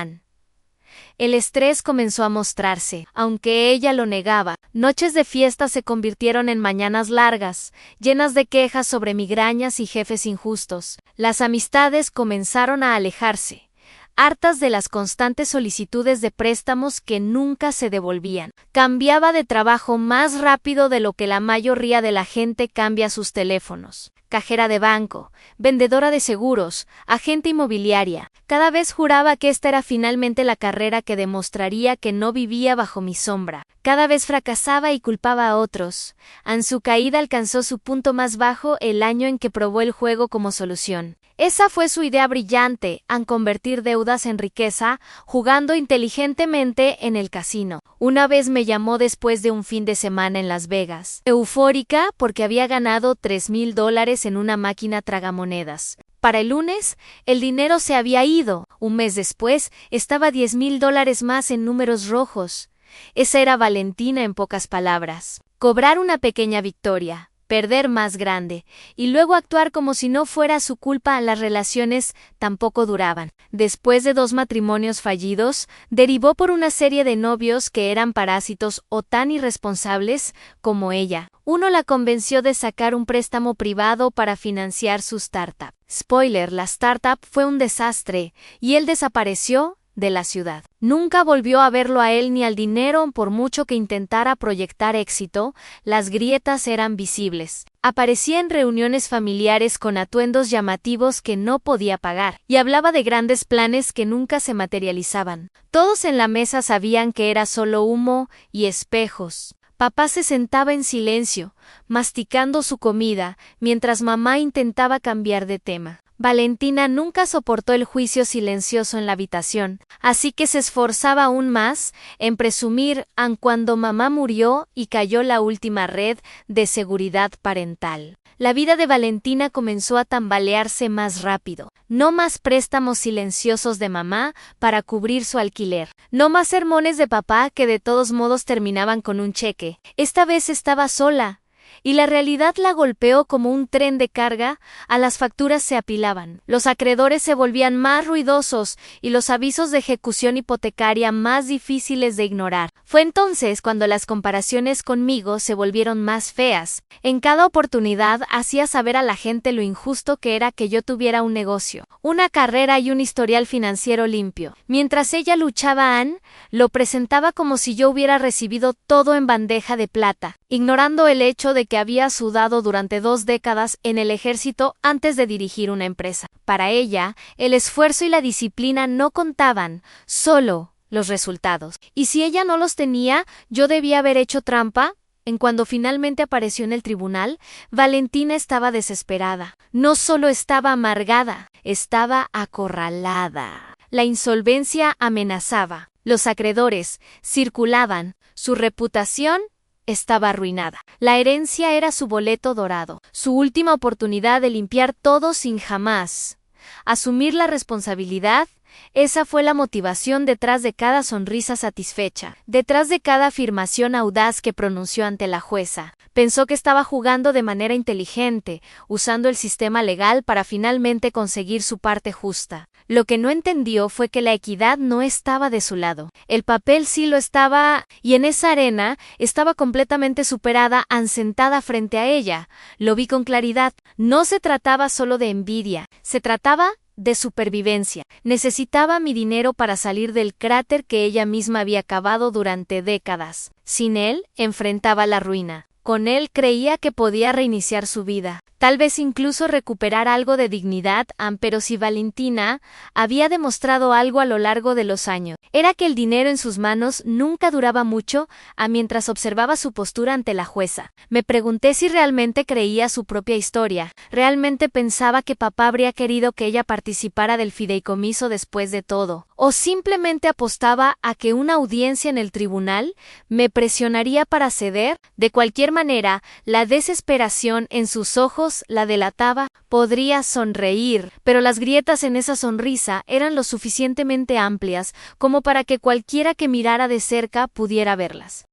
El estrés comenzó a mostrarse, aunque ella lo negaba. Noches de fiesta se convirtieron en mañanas largas, llenas de quejas sobre migrañas y jefes injustos. Las amistades comenzaron a alejarse, hartas de las constantes solicitudes de préstamos que nunca se devolvían. Cambiaba de trabajo más rápido de lo que la mayoría de la gente cambia sus teléfonos. Cajera de banco, vendedora de seguros, agente inmobiliaria. Cada vez juraba que esta era finalmente la carrera que demostraría que no vivía bajo mi sombra. Cada vez fracasaba y culpaba a otros. Su caída alcanzó su punto más bajo el año en que probó el juego como solución. Esa fue su idea brillante, convertir deudas en riqueza, jugando inteligentemente en el casino. Una vez me llamó después de un fin de semana en Las Vegas, eufórica porque había ganado $3,000 en una máquina tragamonedas. Para el lunes, el dinero se había ido. Un mes después, estaba $10,000 más en números rojos. Esa era Valentina en pocas palabras. Cobrar una pequeña victoria, perder más grande, y luego actuar como si no fuera su culpa. Las relaciones tampoco duraban. Después de 2 matrimonios fallidos, derivó por una serie de novios que eran parásitos o tan irresponsables como ella. Uno la convenció de sacar un préstamo privado para financiar su startup. Spoiler, la startup fue un desastre, y él desapareció de la ciudad. Nunca volvió a verlo a él ni al dinero. Por mucho que intentara proyectar éxito, las grietas eran visibles. Aparecía en reuniones familiares con atuendos llamativos que no podía pagar, y hablaba de grandes planes que nunca se materializaban. Todos en la mesa sabían que era solo humo y espejos. Papá se sentaba en silencio, masticando su comida, mientras mamá intentaba cambiar de tema. Valentina nunca soportó el juicio silencioso en la habitación, así que se esforzaba aún más en presumir cuando mamá murió y cayó la última red de seguridad parental. La vida de Valentina comenzó a tambalearse más rápido. No más préstamos silenciosos de mamá para cubrir su alquiler. No más sermones de papá que de todos modos terminaban con un cheque. Esta vez estaba sola, y la realidad la golpeó como un tren de carga. Las facturas se apilaban, los acreedores se volvían más ruidosos y los avisos de ejecución hipotecaria más difíciles de ignorar. Fue entonces cuando las comparaciones conmigo se volvieron más feas. En cada oportunidad hacía saber a la gente lo injusto que era que yo tuviera un negocio, una carrera y un historial financiero limpio. Mientras ella luchaba, lo presentaba como si yo hubiera recibido todo en bandeja de plata, ignorando el hecho de que había sudado durante 2 décadas en el ejército antes de dirigir una empresa. Para ella, el esfuerzo y la disciplina no contaban, solo los resultados. Y si ella no los tenía, yo debía haber hecho trampa. Cuando finalmente apareció en el tribunal, Valentina estaba desesperada. No solo estaba amargada, estaba acorralada. La insolvencia amenazaba. Los acreedores circulaban. Su reputación estaba arruinada. La herencia era su boleto dorado, su última oportunidad de limpiar todo sin jamás asumir la responsabilidad. Esa fue la motivación detrás de cada sonrisa satisfecha, detrás de cada afirmación audaz que pronunció ante la jueza. Pensó que estaba jugando de manera inteligente, usando el sistema legal para finalmente conseguir su parte justa. Lo que no entendió fue que la equidad no estaba de su lado. El papel sí lo estaba, y en esa arena estaba completamente superada, sentada frente a ella. Lo vi con claridad. No se trataba solo de envidia, se trataba de supervivencia. Necesitaba mi dinero para salir del cráter que ella misma había cavado durante décadas. Sin él, enfrentaba la ruina. Con él creía que podía reiniciar su vida, tal vez incluso recuperar algo de dignidad, pero si Valentina había demostrado algo a lo largo de los años, era que el dinero en sus manos nunca duraba mucho. Mientras observaba su postura ante la jueza, me pregunté si realmente creía su propia historia, realmente pensaba que papá habría querido que ella participara del fideicomiso después de todo, o simplemente apostaba a que una audiencia en el tribunal me presionaría para ceder. De cualquier manera, la desesperación en sus ojos la delataba. Podría sonreír, pero las grietas en esa sonrisa eran lo suficientemente amplias como para que cualquiera que mirara de cerca pudiera verlas.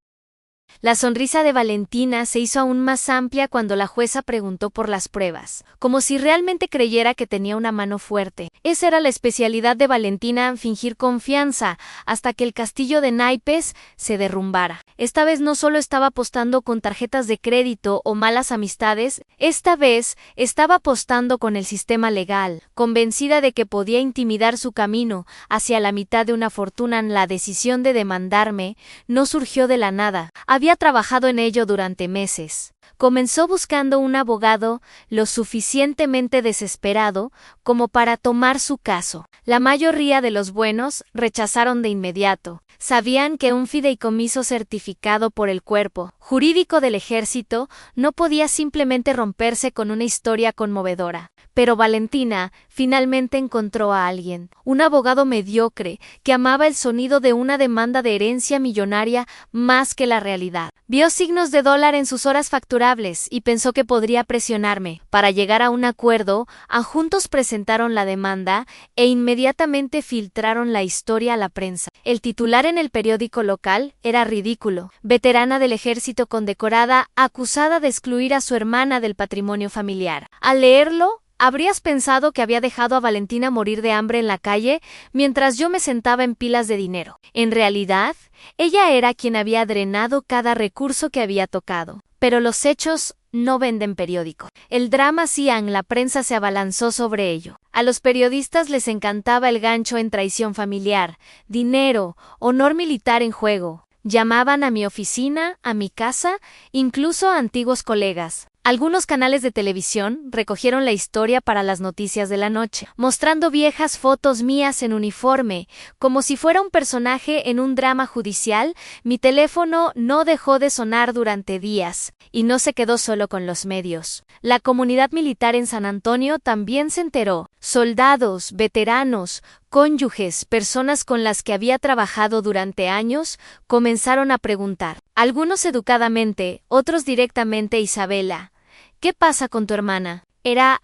La sonrisa de Valentina se hizo aún más amplia cuando la jueza preguntó por las pruebas, como si realmente creyera que tenía una mano fuerte. Esa era la especialidad de Valentina, fingir confianza, hasta que el castillo de naipes se derrumbara. Esta vez no solo estaba apostando con tarjetas de crédito o malas amistades, esta vez estaba apostando con el sistema legal, convencida de que podía intimidar su camino hacia la mitad de una fortuna. La decisión de demandarme no surgió de la nada. Había trabajado en ello durante meses. Comenzó buscando un abogado lo suficientemente desesperado como para tomar su caso. La mayoría de los buenos rechazaron de inmediato. Sabían que un fideicomiso certificado por el Cuerpo Jurídico del Ejército no podía simplemente romperse con una historia conmovedora. Pero Valentina finalmente encontró a alguien, un abogado mediocre que amaba el sonido de una demanda de herencia millonaria más que la realidad. Vio signos de dólar en sus horas facturables y pensó que podría presionarme. Para llegar a un acuerdo, juntos presentaron la demanda e inmediatamente filtraron la historia a la prensa. El titular en el periódico local era ridículo. Veterana del ejército condecorada, acusada de excluir a su hermana del patrimonio familiar. Al leerlo, habrías pensado que había dejado a Valentina morir de hambre en la calle mientras yo me sentaba en pilas de dinero. En realidad, ella era quien había drenado cada recurso que había tocado. Pero los hechos no venden periódico. El drama Cian, la prensa se abalanzó sobre ello. A los periodistas les encantaba el gancho en traición familiar, dinero, honor militar en juego. Llamaban a mi oficina, a mi casa, incluso a antiguos colegas. Algunos canales de televisión recogieron la historia para las noticias de la noche, mostrando viejas fotos mías en uniforme, como si fuera un personaje en un drama judicial. Mi teléfono no dejó de sonar durante días, y no se quedó solo con los medios. La comunidad militar en San Antonio también se enteró. Soldados, veteranos, cónyuges, personas con las que había trabajado durante años, comenzaron a preguntar. Algunos educadamente, otros directamente: Isabela, ¿qué pasa con tu hermana? Era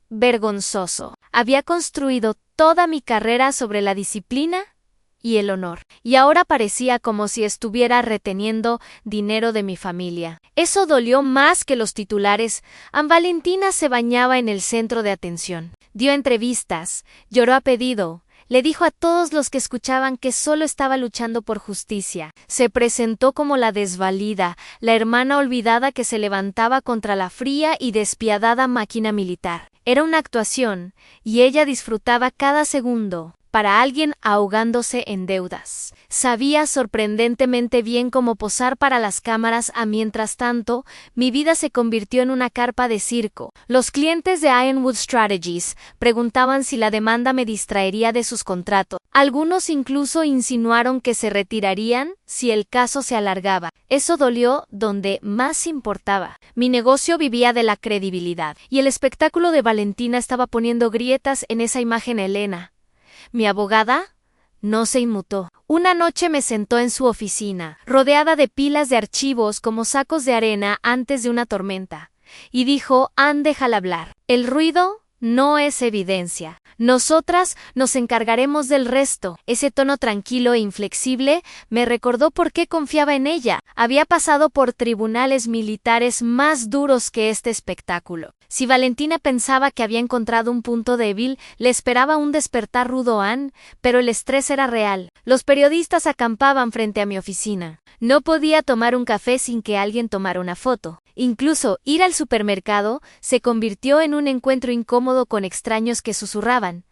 vergonzoso. Había construido toda mi carrera sobre la disciplina y el honor, y ahora parecía como si estuviera reteniendo dinero de mi familia. Eso dolió más que los titulares. Valentina se bañaba en el centro de atención. Dio entrevistas, lloró a pedido. Le dijo a todos los que escuchaban que solo estaba luchando por justicia. Se presentó como la desvalida, la hermana olvidada que se levantaba contra la fría y despiadada máquina militar. Era una actuación, y ella disfrutaba cada segundo. Para alguien ahogándose en deudas. Sabía sorprendentemente bien cómo posar para las cámaras. Mientras tanto, mi vida se convirtió en una carpa de circo. Los clientes de Ironwood Strategies preguntaban si la demanda me distraería de sus contratos. Algunos incluso insinuaron que se retirarían si el caso se alargaba. Eso dolió donde más importaba. Mi negocio vivía de la credibilidad, y el espectáculo de Valentina estaba poniendo grietas en esa imagen helena. Mi abogada no se inmutó. Una noche me sentó en su oficina, rodeada de pilas de archivos como sacos de arena antes de una tormenta, y dijo: déjala hablar. El ruido no es evidencia. Nosotras nos encargaremos del resto. Ese tono tranquilo e inflexible me recordó por qué confiaba en ella. Había pasado por tribunales militares más duros que este espectáculo. Si Valentina pensaba que había encontrado un punto débil, le esperaba un despertar rudo, pero el estrés era real. Los periodistas acampaban frente a mi oficina. No podía tomar un café sin que alguien tomara una foto. Incluso ir al supermercado se convirtió en un encuentro incómodo con extraños que susurraban: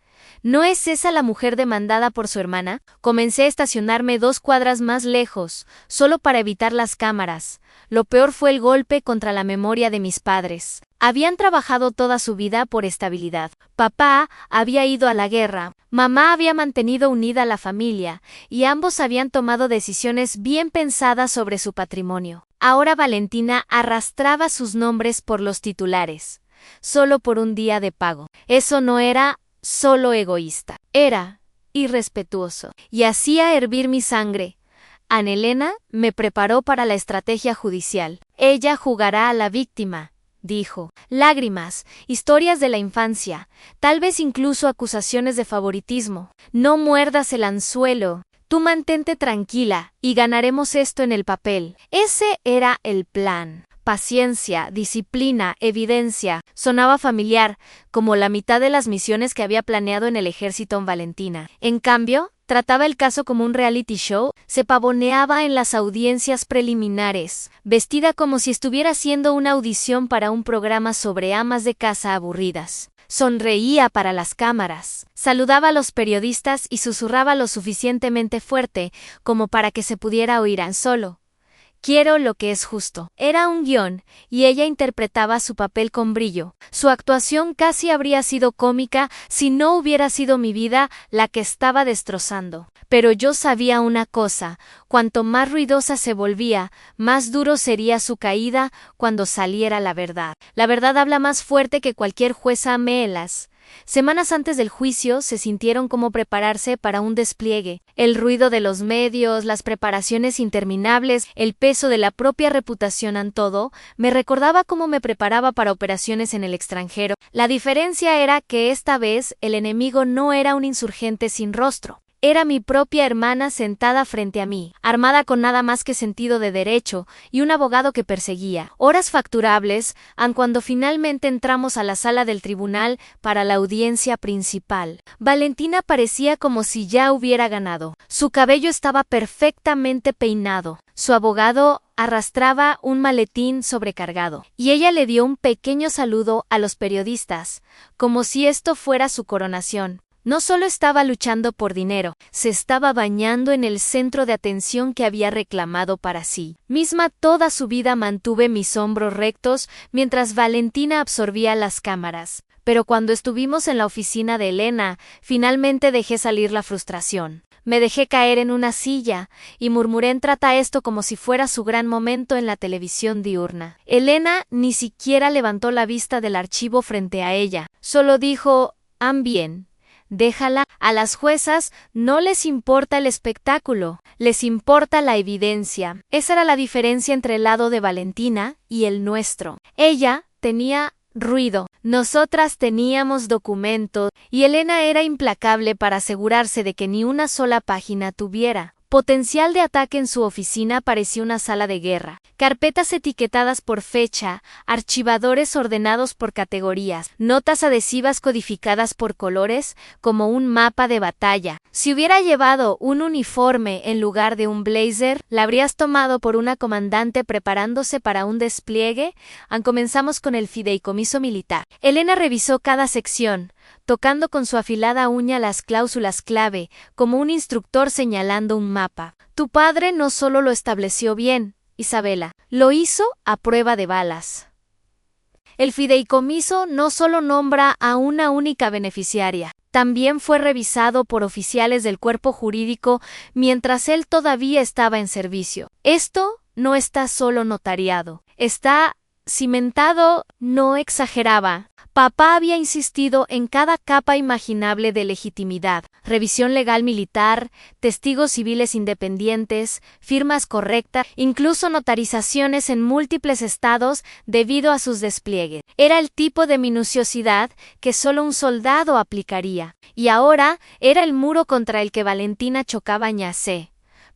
¿no es esa la mujer demandada por su hermana? Comencé a estacionarme 2 cuadras más lejos, solo para evitar las cámaras. Lo peor fue el golpe contra la memoria de mis padres. Habían trabajado toda su vida por estabilidad. Papá había ido a la guerra, mamá había mantenido unida a la familia, y ambos habían tomado decisiones bien pensadas sobre su patrimonio. Ahora Valentina arrastraba sus nombres por los titulares, solo por un día de pago. Eso no era solo egoísta, era irrespetuoso, y hacía hervir mi sangre. Ana Elena me preparó para la estrategia judicial. Ella jugará a la víctima, dijo. Lágrimas, historias de la infancia, tal vez incluso acusaciones de favoritismo. No muerdas el anzuelo, Tú mantente tranquila y ganaremos esto en el papel. Ese era el plan. Paciencia, disciplina, evidencia. Sonaba familiar, como la mitad de las misiones que había planeado en el ejército en Valentina. En cambio, trataba el caso como un reality show, se pavoneaba en las audiencias preliminares, vestida como si estuviera haciendo una audición para un programa sobre amas de casa aburridas. Sonreía para las cámaras, saludaba a los periodistas y susurraba lo suficientemente fuerte como para que se pudiera oír en solo. Quiero lo que es justo. Era un guión, y ella interpretaba su papel con brillo. Su actuación casi habría sido cómica si no hubiera sido mi vida la que estaba destrozando. Pero yo sabía una cosa, cuanto más ruidosa se volvía, más duro sería su caída cuando saliera la verdad. La verdad habla más fuerte que cualquier jueza Melas. Semanas antes del juicio se sintieron como prepararse para un despliegue. El ruido de los medios, las preparaciones interminables, el peso de la propia reputación en todo, me recordaba cómo me preparaba para operaciones en el extranjero. La diferencia era que esta vez el enemigo no era un insurgente sin rostro. Era mi propia hermana sentada frente a mí, armada con nada más que sentido de derecho y un abogado que perseguía. Horas facturables, aun cuando finalmente entramos a la sala del tribunal para la audiencia principal. Valentina parecía como si ya hubiera ganado. Su cabello estaba perfectamente peinado. Su abogado arrastraba un maletín sobrecargado, y ella le dio un pequeño saludo a los periodistas, como si esto fuera su coronación. No solo estaba luchando por dinero, se estaba bañando en el centro de atención que había reclamado para sí. Misma toda su vida mantuve mis hombros rectos mientras Valentina absorbía las cámaras. Pero cuando estuvimos en la oficina de Elena, finalmente dejé salir la frustración. Me dejé caer en una silla y murmuré en trata esto como si fuera su gran momento en la televisión diurna. Elena ni siquiera levantó la vista del archivo frente a ella. Solo dijo, bien. Déjala, a las juezas no les importa el espectáculo, les importa la evidencia. Esa era la diferencia entre el lado de Valentina y el nuestro. Ella tenía ruido, nosotras teníamos documentos, y Elena era implacable para asegurarse de que ni una sola página tuviera. Potencial de ataque en su oficina parecía una sala de guerra. Carpetas etiquetadas por fecha, archivadores ordenados por categorías, notas adhesivas codificadas por colores, como un mapa de batalla. Si hubiera llevado un uniforme en lugar de un blazer, la habrías tomado por una comandante preparándose para un despliegue. Comenzamos con el fideicomiso militar. Elena revisó cada sección, tocando con su afilada uña las cláusulas clave, como un instructor señalando un mapa. Tu padre no solo lo estableció bien, Isabela, lo hizo a prueba de balas. El fideicomiso no solo nombra a una única beneficiaria, también fue revisado por oficiales del cuerpo jurídico mientras él todavía estaba en servicio. Esto no está solo notariado, está cimentado, no exageraba. Papá había insistido en cada capa imaginable de legitimidad, revisión legal militar, testigos civiles independientes, firmas correctas, incluso notarizaciones en múltiples estados debido a sus despliegues. Era el tipo de minuciosidad que solo un soldado aplicaría, y ahora era el muro contra el que Valentina chocaba ñacé.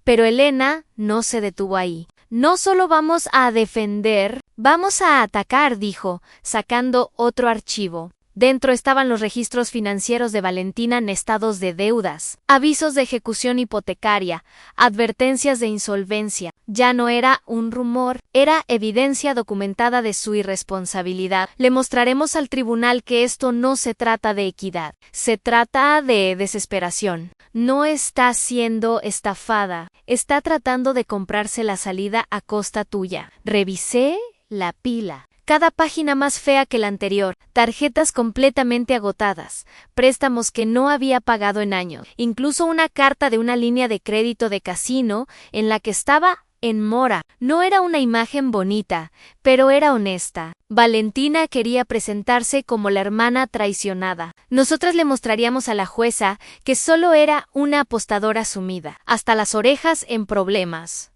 Pero Elena no se detuvo ahí. No solo vamos a defender, vamos a atacar, dijo, sacando otro archivo. Dentro estaban los registros financieros de Valentina en estados de deudas, avisos de ejecución hipotecaria, advertencias de insolvencia. Ya no era un rumor, era evidencia documentada de su irresponsabilidad. Le mostraremos al tribunal que esto no se trata de equidad, se trata de desesperación. No está siendo estafada, está tratando de comprarse la salida a costa tuya. Revisé la pila. Cada página más fea que la anterior, tarjetas completamente agotadas, préstamos que no había pagado en años, incluso una carta de una línea de crédito de casino en la que estaba en mora. No era una imagen bonita, pero era honesta. Valentina quería presentarse como la hermana traicionada. Nosotras le mostraríamos a la jueza que solo era una apostadora sumida, hasta las orejas en problemas.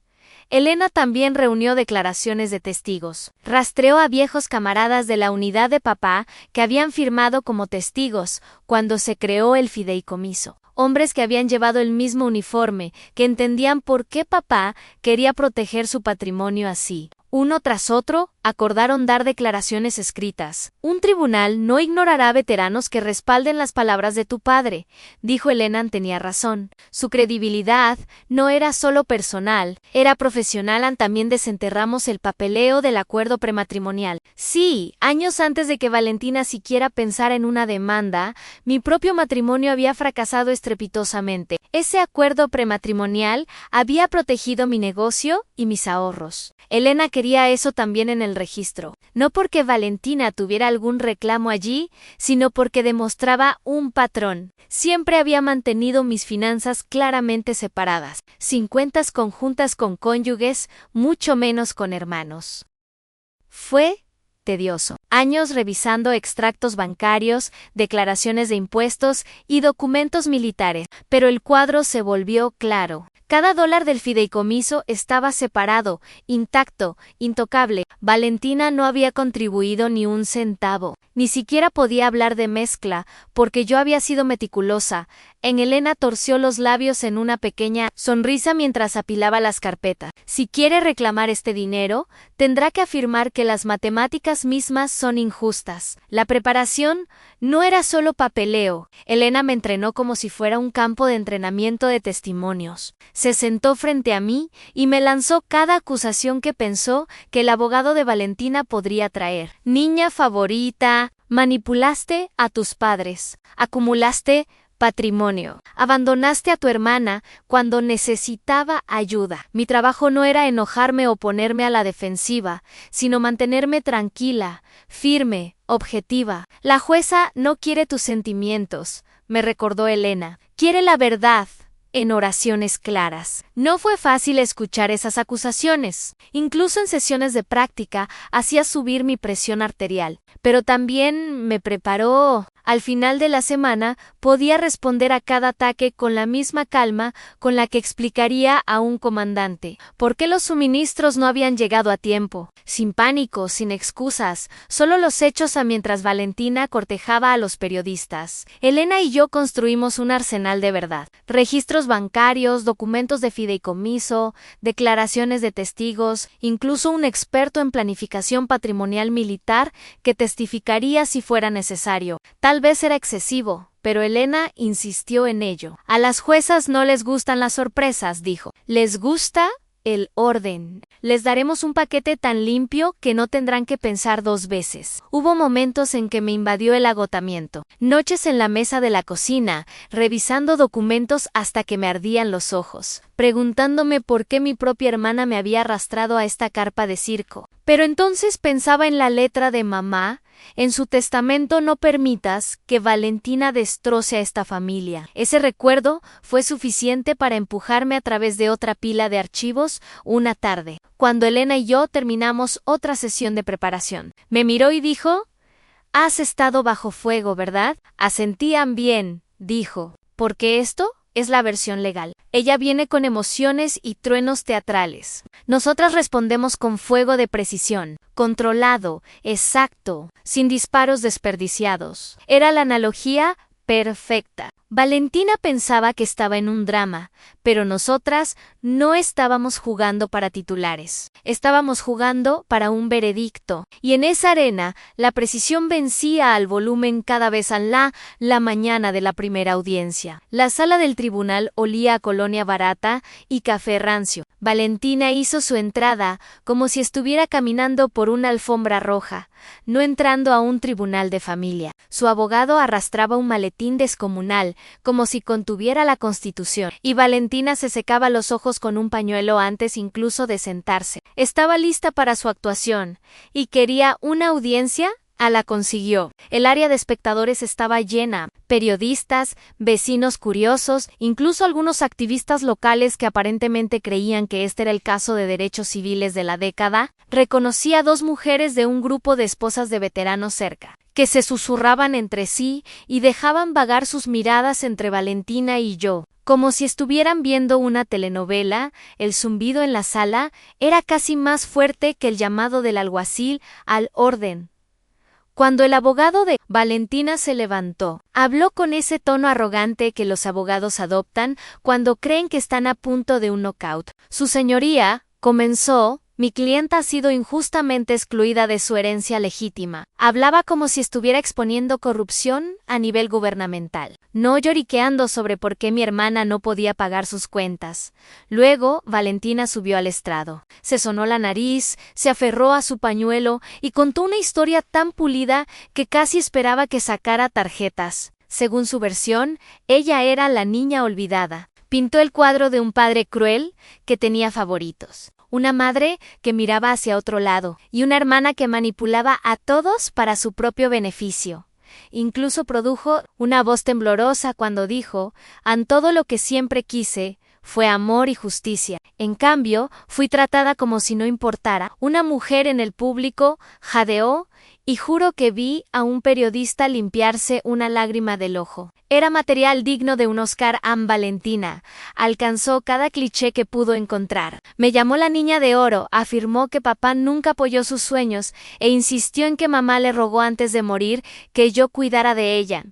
Elena también reunió declaraciones de testigos. Rastreó a viejos camaradas de la unidad de papá que habían firmado como testigos cuando se creó el fideicomiso. hombres que habían llevado el mismo uniforme, que entendían por qué papá quería proteger su patrimonio así. Uno tras otro, acordaron dar declaraciones escritas. Un tribunal no ignorará a veteranos que respalden las palabras de tu padre, dijo Elena. Tenía razón. Su credibilidad no era solo personal, era profesional. También desenterramos el papeleo del acuerdo prematrimonial. Sí, años antes de que Valentina siquiera pensara en una demanda, mi propio matrimonio había fracasado estrepitosamente. Ese acuerdo prematrimonial había protegido mi negocio y mis ahorros. Elena quería eso también en el registro, no porque Valentina tuviera algún reclamo allí, sino porque demostraba un patrón. Siempre había mantenido mis finanzas claramente separadas, sin cuentas conjuntas con cónyuges, mucho menos con hermanos. Fue tedioso. Años revisando extractos bancarios, declaraciones de impuestos y documentos militares, pero el cuadro se volvió claro. Cada dólar del fideicomiso estaba separado, intacto, intocable. Valentina no había contribuido ni un centavo. Ni siquiera podía hablar de mezcla, porque yo había sido meticulosa. Elena torció los labios en una pequeña sonrisa mientras apilaba las carpetas. Si quiere reclamar este dinero, tendrá que afirmar que las matemáticas mismas son injustas. La preparación no era solo papeleo. Elena me entrenó como si fuera un campo de entrenamiento de testimonios. Se sentó frente a mí y me lanzó cada acusación que pensó que el abogado de Valentina podría traer. Niña favorita, manipulaste a tus padres, acumulaste patrimonio, abandonaste a tu hermana cuando necesitaba ayuda. Mi trabajo no era enojarme o ponerme a la defensiva, sino mantenerme tranquila, firme, objetiva. La jueza no quiere tus sentimientos, me recordó Elena, quiere la verdad. En oraciones claras. No fue fácil escuchar esas acusaciones. Incluso en sesiones de práctica hacía subir mi presión arterial, pero también me preparó. Al final de la semana podía responder a cada ataque con la misma calma con la que explicaría a un comandante por qué los suministros no habían llegado a tiempo. Sin pánico, sin excusas, solo los hechos mientras Valentina cortejaba a los periodistas. Elena y yo construimos un arsenal de verdad. Registros bancarios, documentos de fideicomiso, declaraciones de testigos, incluso un experto en planificación patrimonial militar que testificaría si fuera necesario. Tal vez era excesivo, pero Elena insistió en ello. A las juezas no les gustan las sorpresas, dijo. Les gusta el orden. Les daremos un paquete tan limpio que no tendrán que pensar dos veces. Hubo momentos en que me invadió el agotamiento. Noches en la mesa de la cocina, revisando documentos hasta que me ardían los ojos, preguntándome por qué mi propia hermana me había arrastrado a esta carpa de circo. Pero entonces pensaba en la letra de mamá. En su testamento no permitas que Valentina destroce a esta familia. Ese recuerdo fue suficiente para empujarme a través de otra pila de archivos una tarde, cuando Elena y yo terminamos otra sesión de preparación. Me miró y dijo, «Has estado bajo fuego, ¿verdad?» Asentían bien, dijo, «porque esto es la versión legal. Ella viene con emociones y truenos teatrales. Nosotras respondemos con fuego de precisión, controlado, exacto, sin disparos desperdiciados». Era la analogía perfecta. Valentina pensaba que estaba en un drama, pero nosotras no estábamos jugando para titulares. Estábamos jugando para un veredicto. Y en esa arena, la precisión vencía al volumen cada vez la mañana de la primera audiencia. La sala del tribunal olía a colonia barata y café rancio. Valentina hizo su entrada como si estuviera caminando por una alfombra roja, no entrando a un tribunal de familia. Su abogado arrastraba un maletín descomunal, como si contuviera la Constitución, y Valentina se secaba los ojos con un pañuelo antes incluso de sentarse. Estaba lista para su actuación, y quería una audiencia. La consiguió. El área de espectadores estaba llena, periodistas, vecinos curiosos, incluso algunos activistas locales que aparentemente creían que este era el caso de derechos civiles de la década. Reconocí a dos mujeres de un grupo de esposas de veteranos cerca, que se susurraban entre sí y dejaban vagar sus miradas entre Valentina y yo. Como si estuvieran viendo una telenovela, el zumbido en la sala era casi más fuerte que el llamado del alguacil al orden. Cuando el abogado de Valentina se levantó, habló con ese tono arrogante que los abogados adoptan cuando creen que están a punto de un knockout. Su señoría, comenzó, mi clienta ha sido injustamente excluida de su herencia legítima. Hablaba como si estuviera exponiendo corrupción a nivel gubernamental, no lloriqueando sobre por qué mi hermana no podía pagar sus cuentas. Luego, Valentina subió al estrado. Se sonó la nariz, se aferró a su pañuelo y contó una historia tan pulida que casi esperaba que sacara tarjetas. Según su versión, ella era la niña olvidada. Pintó el cuadro de un padre cruel que tenía favoritos, una madre que miraba hacia otro lado y una hermana que manipulaba a todos para su propio beneficio. Incluso produjo una voz temblorosa cuando dijo: todo lo que siempre quise fue amor y justicia. En cambio, fui tratada como si no importara. Una mujer en el público jadeó y juro que vi a un periodista limpiarse una lágrima del ojo. Era material digno de un Oscar. Valentina alcanzó cada cliché que pudo encontrar. Me llamó la niña de oro, afirmó que papá nunca apoyó sus sueños e insistió en que mamá le rogó antes de morir que yo cuidara de ella.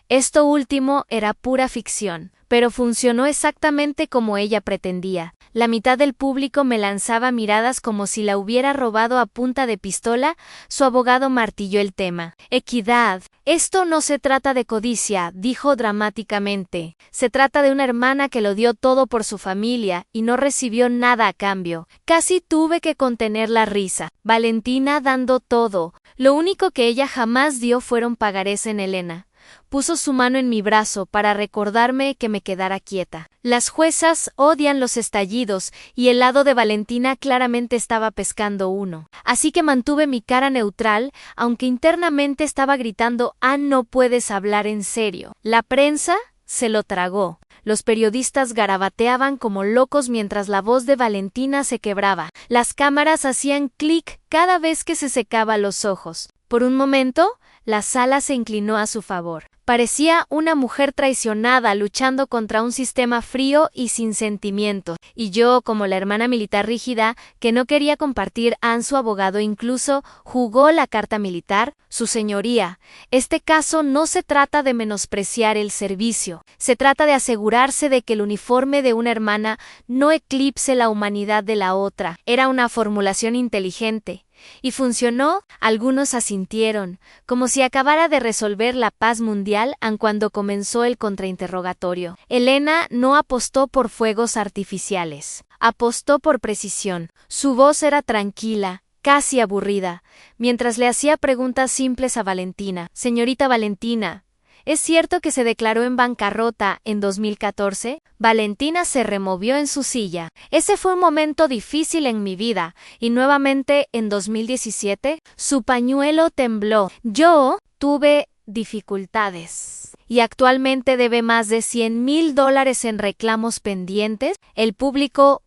Esto último era pura ficción, pero funcionó exactamente como ella pretendía. La mitad del público me lanzaba miradas como si la hubiera robado a punta de pistola. Su abogado martilló el tema. Equidad. Esto no se trata de codicia, dijo dramáticamente. Se trata de una hermana que lo dio todo por su familia y no recibió nada a cambio. Casi tuve que contener la risa. Valentina dando todo. Lo único que ella jamás dio fueron pagarés en Elena. Puso su mano en mi brazo para recordarme que me quedara quieta. Las juezas odian los estallidos y el lado de Valentina claramente estaba pescando uno. Así que mantuve mi cara neutral, aunque internamente estaba gritando: no puedes hablar en serio. La prensa se lo tragó. Los periodistas garabateaban como locos mientras la voz de Valentina se quebraba. Las cámaras hacían clic cada vez que se secaba los ojos. Por un momento, la sala se inclinó a su favor. Parecía una mujer traicionada luchando contra un sistema frío y sin sentimientos. Y yo, como la hermana militar rígida, que no quería compartir, su abogado incluso jugó la carta militar. Su señoría, este caso no se trata de menospreciar el servicio. Se trata de asegurarse de que el uniforme de una hermana no eclipse la humanidad de la otra. Era una formulación inteligente. Y funcionó. Algunos asintieron, como si acabara de resolver la paz mundial cuando comenzó el contrainterrogatorio. Elena no apostó por fuegos artificiales, apostó por precisión. Su voz era tranquila, casi aburrida, mientras le hacía preguntas simples a Valentina. Señorita Valentina, ¿es cierto que se declaró en bancarrota en 2014? Valentina se removió en su silla. Ese fue un momento difícil en mi vida. Y nuevamente en 2017, su pañuelo tembló. Yo tuve dificultades. Y actualmente debe más de $100,000 en reclamos pendientes. El público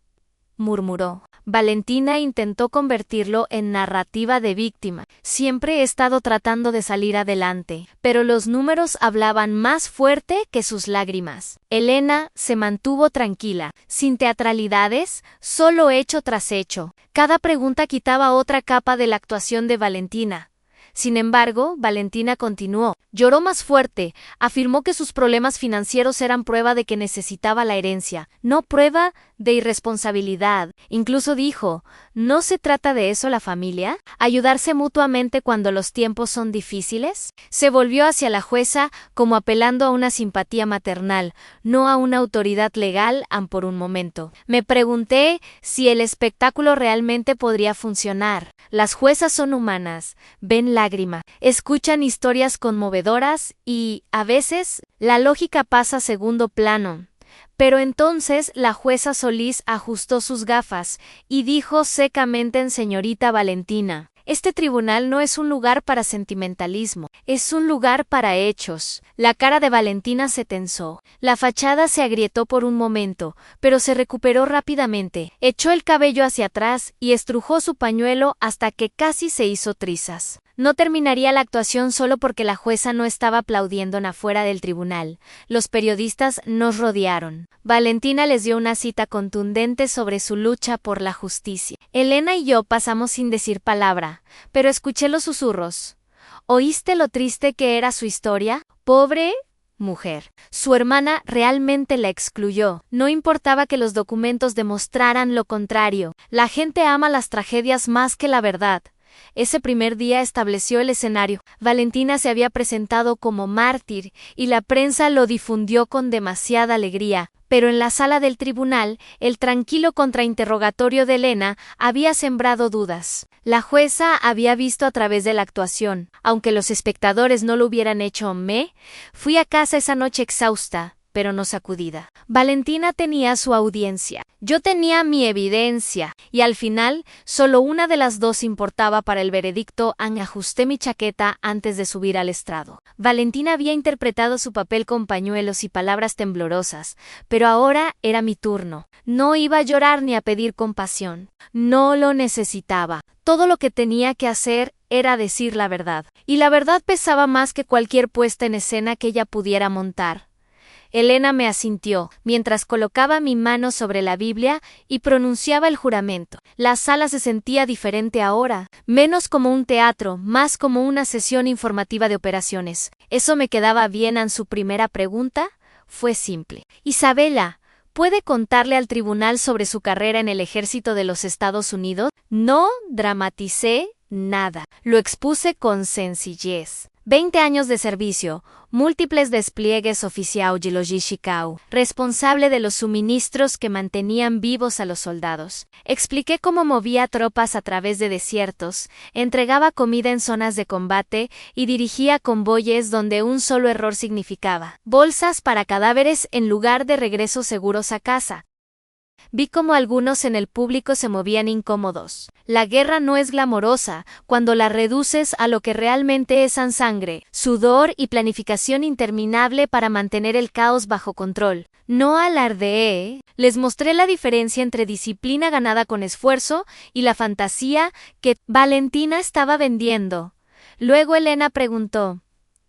murmuró. Valentina intentó convertirlo en narrativa de víctima. Siempre he estado tratando de salir adelante, pero los números hablaban más fuerte que sus lágrimas. Elena se mantuvo tranquila, sin teatralidades, solo hecho tras hecho. Cada pregunta quitaba otra capa de la actuación de Valentina. Sin embargo, Valentina continuó. Lloró más fuerte, afirmó que sus problemas financieros eran prueba de que necesitaba la herencia, no prueba de irresponsabilidad. Incluso dijo: ¿no se trata de eso la familia? ¿Ayudarse mutuamente cuando los tiempos son difíciles? Se volvió hacia la jueza como apelando a una simpatía maternal, no a una autoridad legal. Por un momento me pregunté si el espectáculo realmente podría funcionar. Las juezas son humanas, ven lágrima, escuchan historias conmovedoras y, a veces, la lógica pasa a segundo plano. Pero entonces la jueza Solís ajustó sus gafas y dijo secamente: señorita Valentina, este tribunal no es un lugar para sentimentalismo, es un lugar para hechos. La cara de Valentina se tensó. La fachada se agrietó por un momento, pero se recuperó rápidamente. Echó el cabello hacia atrás y estrujó su pañuelo hasta que casi se hizo trizas. No terminaría la actuación solo porque la jueza no estaba aplaudiendo afuera del tribunal. Los periodistas nos rodearon. Valentina les dio una cita contundente sobre su lucha por la justicia. Elena y yo pasamos sin decir palabra, pero escuché los susurros. ¿Oíste lo triste que era su historia? Pobre mujer. Su hermana realmente la excluyó. No importaba que los documentos demostraran lo contrario. La gente ama las tragedias más que la verdad. Ese primer día estableció el escenario. Valentina se había presentado como mártir y la prensa lo difundió con demasiada alegría. Pero en la sala del tribunal, el tranquilo contrainterrogatorio de Elena había sembrado dudas. La jueza había visto a través de la actuación. Aunque los espectadores no lo hubieran hecho, fui a casa esa noche exhausta, pero no sacudida. Valentina tenía su audiencia. Yo tenía mi evidencia. Y al final, solo una de las dos importaba para el veredicto. Ajusté mi chaqueta antes de subir al estrado. Valentina había interpretado su papel con pañuelos y palabras temblorosas, pero ahora era mi turno. No iba a llorar ni a pedir compasión. No lo necesitaba. Todo lo que tenía que hacer era decir la verdad. Y la verdad pesaba más que cualquier puesta en escena que ella pudiera montar. Elena me asintió, mientras colocaba mi mano sobre la Biblia y pronunciaba el juramento. La sala se sentía diferente ahora, menos como un teatro, más como una sesión informativa de operaciones. ¿Eso me quedaba bien? En su primera pregunta fue simple. Isabela, ¿puede contarle al tribunal sobre su carrera en el ejército de los Estados Unidos? No dramaticé nada. Lo expuse con sencillez. 20 años de servicio, múltiples despliegues oficial y logística, responsable de los suministros que mantenían vivos a los soldados. Expliqué cómo movía tropas a través de desiertos, entregaba comida en zonas de combate y dirigía convoyes donde un solo error significaba bolsas para cadáveres en lugar de regresos seguros a casa. Vi cómo algunos en el público se movían incómodos. La guerra no es glamorosa cuando la reduces a lo que realmente es sangre, sudor y planificación interminable para mantener el caos bajo control. No alardeé, les mostré la diferencia entre disciplina ganada con esfuerzo y la fantasía que Valentina estaba vendiendo. Luego Elena preguntó: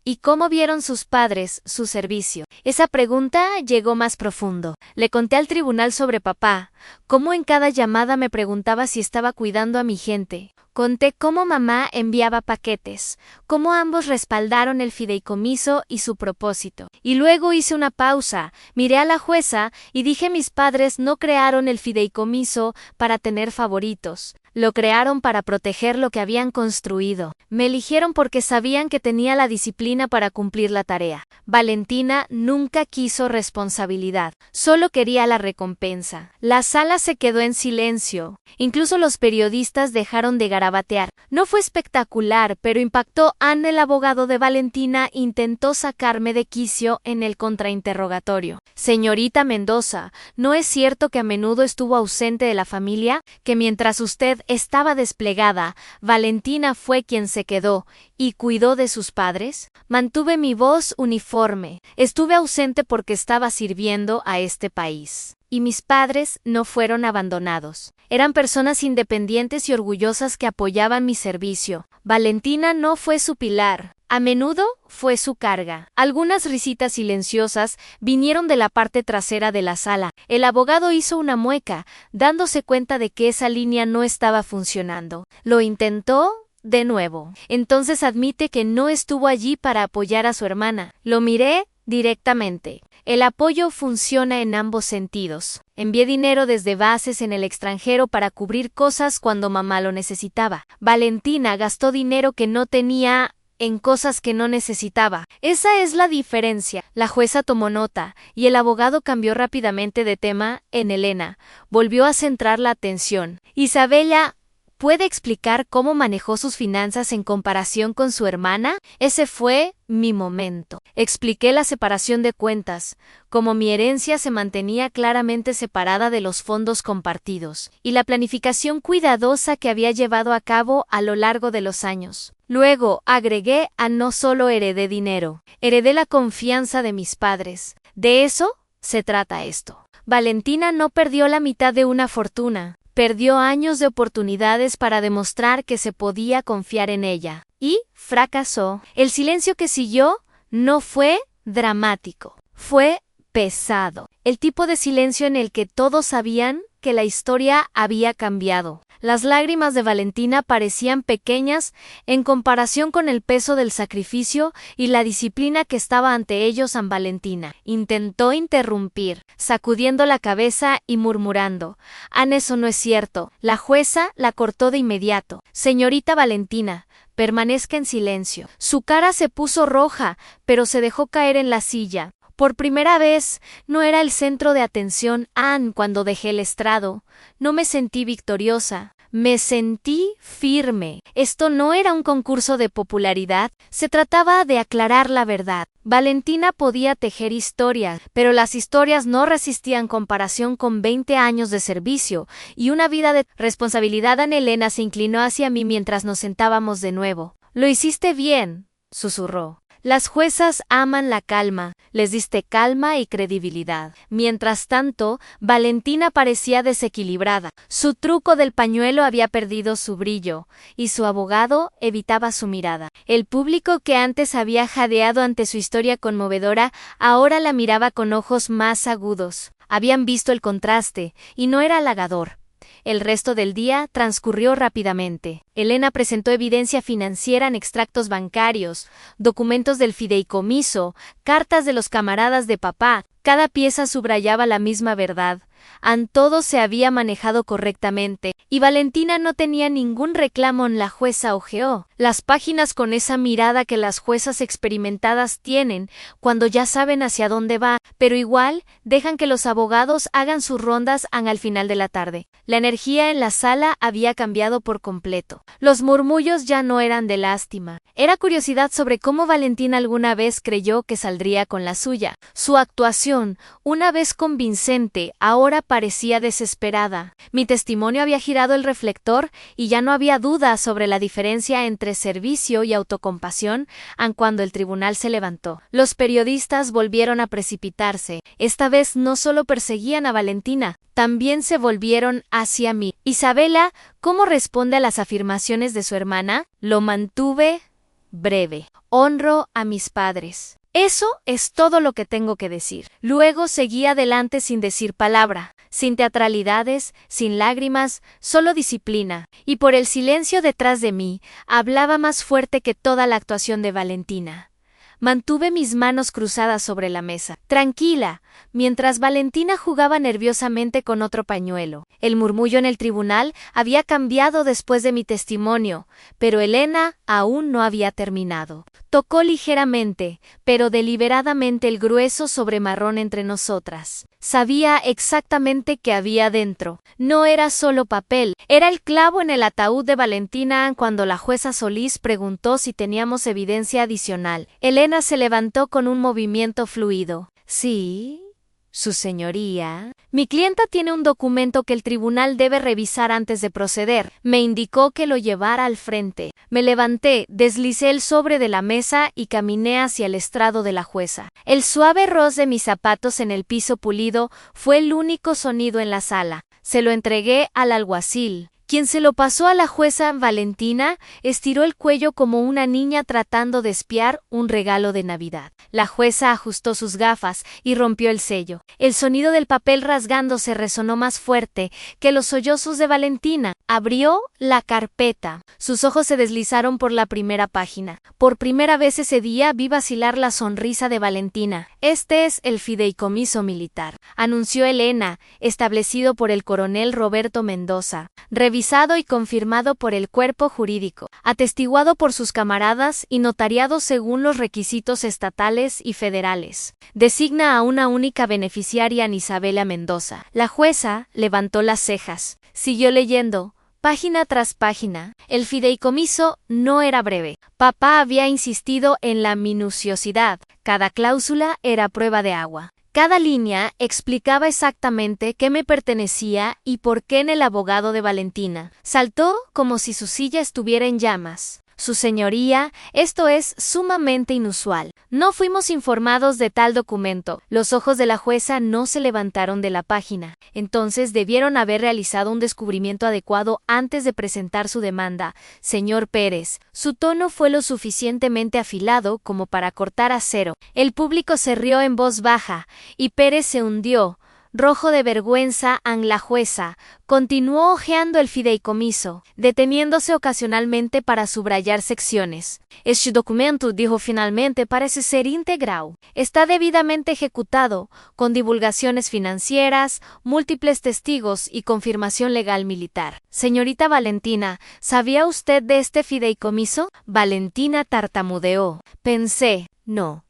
¿y cómo vieron sus padres su servicio? Esa pregunta llegó más profundo. Le conté al tribunal sobre papá, cómo en cada llamada me preguntaba si estaba cuidando a mi gente. Conté cómo mamá enviaba paquetes, cómo ambos respaldaron el fideicomiso y su propósito. Y luego hice una pausa, miré a la jueza y dije: mis padres no crearon el fideicomiso para tener favoritos. Lo crearon para proteger lo que habían construido. Me eligieron porque sabían que tenía la disciplina para cumplir la tarea. Valentina nunca quiso responsabilidad, solo quería la recompensa. La sala se quedó en silencio. Incluso los periodistas dejaron de garabatear. No fue espectacular, pero impactó. Anne, el abogado de Valentina, intentó sacarme de quicio en el contrainterrogatorio. Señorita Mendoza, ¿no es cierto que a menudo estuvo ausente de la familia? ¿Que mientras usted estaba desplegada, Valentina fue quien se quedó y cuidó de sus padres? Mantuve mi voz uniforme. Estuve ausente porque estaba sirviendo a este país. Y mis padres no fueron abandonados. Eran personas independientes y orgullosas que apoyaban mi servicio. Valentina no fue su pilar. A menudo fue su carga. Algunas risitas silenciosas vinieron de la parte trasera de la sala. El abogado hizo una mueca, dándose cuenta de que esa línea no estaba funcionando. Lo intentó de nuevo. Entonces admite que no estuvo allí para apoyar a su hermana. Lo miré directamente. El apoyo funciona en ambos sentidos. Envié dinero desde bases en el extranjero para cubrir cosas cuando mamá lo necesitaba. Valentina gastó dinero que no tenía en cosas que no necesitaba. Esa es la diferencia. La jueza tomó nota, y el abogado cambió rápidamente de tema en Elena. Volvió a centrar la atención. Isabela, ¿puede explicar cómo manejó sus finanzas en comparación con su hermana? Ese fue mi momento. Expliqué la separación de cuentas, cómo mi herencia se mantenía claramente separada de los fondos compartidos, y la planificación cuidadosa que había llevado a cabo a lo largo de los años. Luego, agregué, no solo heredé dinero, heredé la confianza de mis padres. De eso se trata esto. Valentina no perdió la mitad de una fortuna. Perdió años de oportunidades para demostrar que se podía confiar en ella. Y fracasó. El silencio que siguió no fue dramático. Fue pesado. El tipo de silencio en el que todos sabían que la historia había cambiado. Las lágrimas de Valentina parecían pequeñas en comparación con el peso del sacrificio y la disciplina que estaba ante ellos. San Valentina intentó interrumpir, sacudiendo la cabeza y murmurando: «Eso no es cierto». La jueza la cortó de inmediato. «Señorita Valentina, permanezca en silencio». Su cara se puso roja, pero se dejó caer en la silla. Por primera vez, no era el centro de atención. Cuando dejé el estrado, no me sentí victoriosa, me sentí firme. Esto no era un concurso de popularidad, se trataba de aclarar la verdad. Valentina podía tejer historias, pero las historias no resistían comparación con 20 años de servicio y una vida de responsabilidad. Elena se inclinó hacia mí mientras nos sentábamos de nuevo. «Lo hiciste bien», susurró. «Las juezas aman la calma, les diste calma y credibilidad». Mientras tanto, Valentina parecía desequilibrada. Su truco del pañuelo había perdido su brillo, y su abogado evitaba su mirada. El público, que antes había jadeado ante su historia conmovedora, ahora la miraba con ojos más agudos. Habían visto el contraste, y no era halagador. El resto del día transcurrió rápidamente. Elena presentó evidencia financiera en extractos bancarios, documentos del fideicomiso, cartas de los camaradas de papá. Cada pieza subrayaba la misma verdad. Todo se había manejado correctamente, y Valentina no tenía ningún reclamo. La jueza hojeó las páginas con esa mirada que las juezas experimentadas tienen cuando ya saben hacia dónde va, pero igual dejan que los abogados hagan sus rondas al final de la tarde. La energía en la sala había cambiado por completo. Los murmullos ya no eran de lástima. Era curiosidad sobre cómo Valentina alguna vez creyó que saldría con la suya. Su actuación, una vez convincente, ahora parecía desesperada. Mi testimonio había girado el reflector y ya no había duda sobre la diferencia entre servicio y autocompasión. Cuando el tribunal se levantó, los periodistas volvieron a precipitarse. Esta vez no solo perseguían a Valentina, también se volvieron hacia mí. «Isabela, ¿cómo responde a las afirmaciones de su hermana?». Lo mantuve breve. «Honro a mis padres. Eso es todo lo que tengo que decir». Luego seguí adelante sin decir palabra, sin teatralidades, sin lágrimas, solo disciplina, y por el silencio detrás de mí, hablaba más fuerte que toda la actuación de Valentina. Mantuve mis manos cruzadas sobre la mesa, tranquila, mientras Valentina jugaba nerviosamente con otro pañuelo. El murmullo en el tribunal había cambiado después de mi testimonio, pero Elena aún no había terminado. Tocó ligeramente, pero deliberadamente, el grueso sobre marrón entre nosotras. Sabía exactamente qué había dentro. No era solo papel, era el clavo en el ataúd de Valentina. Cuando la jueza Solís preguntó si teníamos evidencia adicional, Elena se levantó con un movimiento fluido. «Sí, su señoría. Mi clienta tiene un documento que el tribunal debe revisar antes de proceder». Me indicó que lo llevara al frente. Me levanté, deslicé el sobre de la mesa y caminé hacia el estrado de la jueza. El suave roce de mis zapatos en el piso pulido fue el único sonido en la sala. Se lo entregué al alguacil, quien se lo pasó a la jueza. Valentina estiró el cuello como una niña tratando de espiar un regalo de Navidad. La jueza ajustó sus gafas y rompió el sello. El sonido del papel rasgándose resonó más fuerte que los sollozos de Valentina. Abrió la carpeta. Sus ojos se deslizaron por la primera página. Por primera vez ese día vi vacilar la sonrisa de Valentina. «Este es el fideicomiso militar», anunció Elena, establecido por el coronel Roberto Mendoza, revisado y confirmado por el cuerpo jurídico, atestiguado por sus camaradas y notariado según los requisitos estatales y federales. Designa a una única beneficiaria, Isabela Mendoza. La jueza levantó las cejas. Siguió leyendo, página tras página. El fideicomiso no era breve. Papá había insistido en la minuciosidad. Cada cláusula era prueba de agua. Cada línea explicaba exactamente qué me pertenecía y por qué. En el abogado de Valentina saltó como si su silla estuviera en llamas. «Su señoría, esto es sumamente inusual. No fuimos informados de tal documento». Los ojos de la jueza no se levantaron de la página. Entonces debieron haber realizado un descubrimiento adecuado antes de presentar su demanda. «Señor Pérez». Su tono fue lo suficientemente afilado como para cortar acero. El público se rió en voz baja, y Pérez se hundió, Rojo de vergüenza, la jueza continuó hojeando el fideicomiso, deteniéndose ocasionalmente para subrayar secciones. Este documento, dijo finalmente, parece ser integral. Está debidamente ejecutado, con divulgaciones financieras, múltiples testigos y confirmación legal militar. Señorita Valentina, ¿sabía usted de este fideicomiso? Valentina tartamudeó. Pensé, no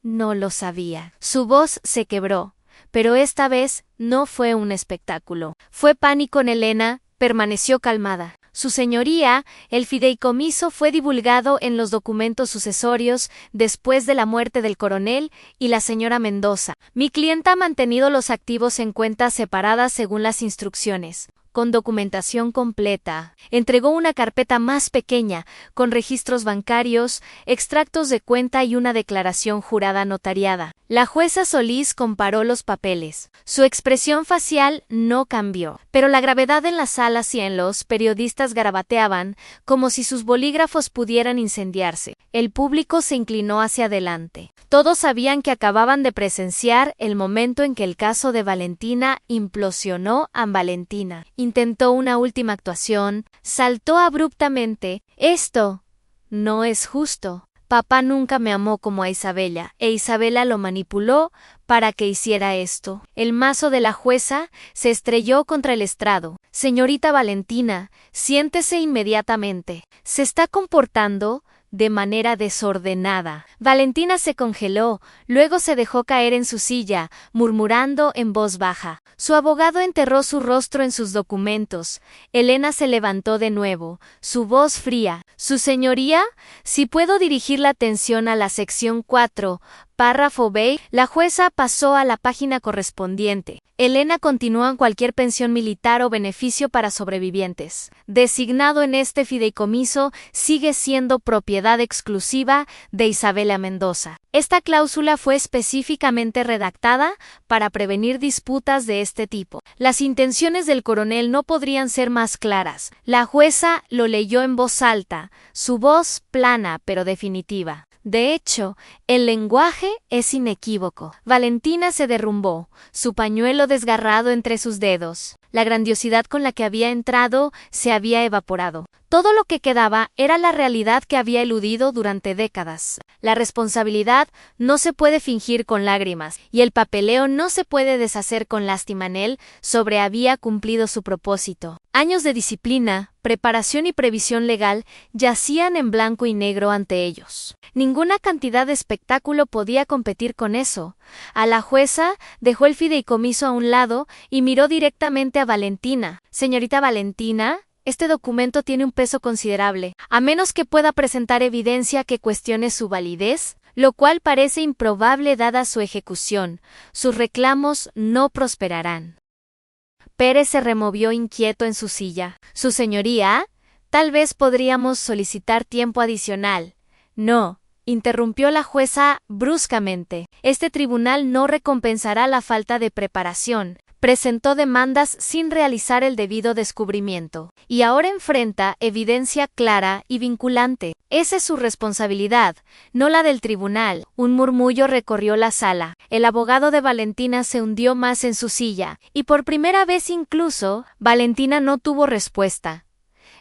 lo sabía. Su voz se quebró. Pero esta vez no fue un espectáculo. Fue pánico en Elena, permaneció calmada. Su señoría, el fideicomiso fue divulgado en los documentos sucesorios después de la muerte del coronel y la señora Mendoza. Mi clienta ha mantenido los activos en cuentas separadas según las instrucciones, con documentación completa. Entregó una carpeta más pequeña, con registros bancarios, extractos de cuenta y una declaración jurada notariada. La jueza Solís comparó los papeles. Su expresión facial no cambió, pero la gravedad en las salas y en los periodistas garabateaban, como si sus bolígrafos pudieran incendiarse. El público se inclinó hacia adelante. Todos sabían que acababan de presenciar el momento en que el caso de Valentina implosionó a Valentina. Intentó una última actuación, saltó abruptamente. Esto no es justo. Papá nunca me amó como a Isabela, e Isabela lo manipuló para que hiciera esto. El mazo de la jueza se estrelló contra el estrado. Señorita Valentina, siéntese inmediatamente. Se está comportando de manera desordenada. Valentina se congeló, luego se dejó caer en su silla, murmurando en voz baja. Su abogado enterró su rostro en sus documentos. Elena se levantó de nuevo, su voz fría. Su señoría, si puedo dirigir la atención a la sección 4, párrafo B, la jueza pasó a la página correspondiente. Elena continúa en cualquier pensión militar o beneficio para sobrevivientes, designado en este fideicomiso, sigue siendo propiedad exclusiva de Isabela Mendoza. Esta cláusula fue específicamente redactada para prevenir disputas de este tipo. Las intenciones del coronel no podrían ser más claras. La jueza lo leyó en voz alta, su voz plana pero definitiva. De hecho, el lenguaje es inequívoco. Valentina se derrumbó, su pañuelo desgarrado entre sus dedos. La grandiosidad con la que había entrado se había evaporado. Todo lo que quedaba era la realidad que había eludido durante décadas. La responsabilidad no se puede fingir con lágrimas, y el papeleo no se puede deshacer con lástima. En él había cumplido su propósito. Años de disciplina, preparación y previsión legal yacían en blanco y negro ante ellos. Ninguna cantidad de espectáculo podía competir con eso. A la jueza dejó el fideicomiso a un lado y miró directamente a Valentina. Señorita Valentina, este documento tiene un peso considerable, a menos que pueda presentar evidencia que cuestione su validez, lo cual parece improbable dada su ejecución. Sus reclamos no prosperarán. Pérez se removió inquieto en su silla. Su señoría, tal vez podríamos solicitar tiempo adicional. No, interrumpió la jueza bruscamente. Este tribunal no recompensará la falta de preparación. Presentó demandas sin realizar el debido descubrimiento, y ahora enfrenta evidencia clara y vinculante. Esa es su responsabilidad, no la del tribunal. Un murmullo recorrió la sala. El abogado de Valentina se hundió más en su silla, y por primera vez incluso, Valentina no tuvo respuesta.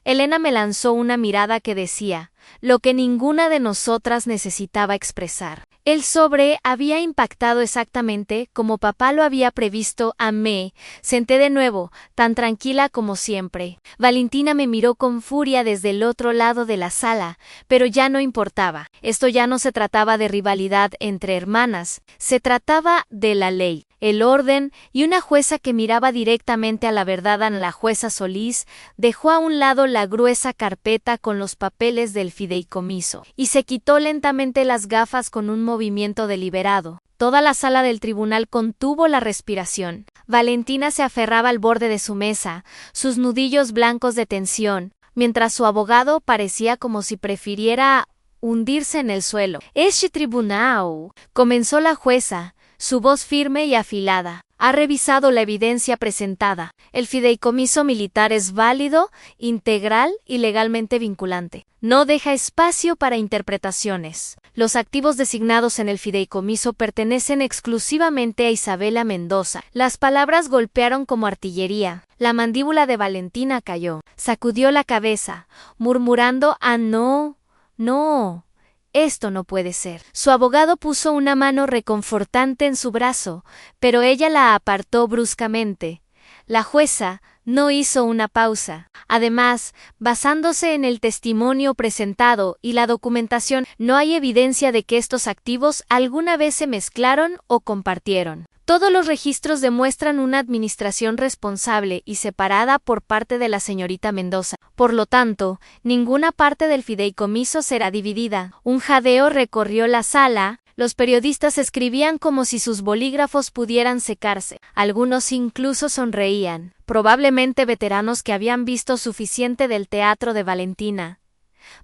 Elena me lanzó una mirada que decía lo que ninguna de nosotras necesitaba expresar. El sobre había impactado exactamente como papá lo había previsto. Me senté de nuevo, tan tranquila como siempre. Valentina me miró con furia desde el otro lado de la sala, pero ya no importaba. Esto ya no se trataba de rivalidad entre hermanas, se trataba de la ley, el orden y una jueza que miraba directamente a la verdad. La jueza Solís dejó a un lado la gruesa carpeta con los papeles del fideicomiso y se quitó lentamente las gafas con un movimiento deliberado. Toda la sala del tribunal contuvo la respiración. Valentina se aferraba al borde de su mesa, sus nudillos blancos de tensión, mientras su abogado parecía como si prefiriera hundirse en el suelo. «Este tribunal», comenzó la jueza, su voz firme y afilada. Ha revisado la evidencia presentada. El fideicomiso militar es válido, integral y legalmente vinculante. No deja espacio para interpretaciones. Los activos designados en el fideicomiso pertenecen exclusivamente a Isabela Mendoza. Las palabras golpearon como artillería. La mandíbula de Valentina cayó. Sacudió la cabeza, murmurando: «Ah, no, no. Esto no puede ser». Su abogado puso una mano reconfortante en su brazo, pero ella la apartó bruscamente. La jueza no hizo una pausa. Además, basándose en el testimonio presentado y la documentación, no hay evidencia de que estos activos alguna vez se mezclaron o compartieron. Todos los registros demuestran una administración responsable y separada por parte de la señorita Mendoza. Por lo tanto, ninguna parte del fideicomiso será dividida. Un jadeo recorrió la sala. Los periodistas escribían como si sus bolígrafos pudieran secarse. Algunos incluso sonreían, probablemente veteranos que habían visto suficiente del teatro de Valentina.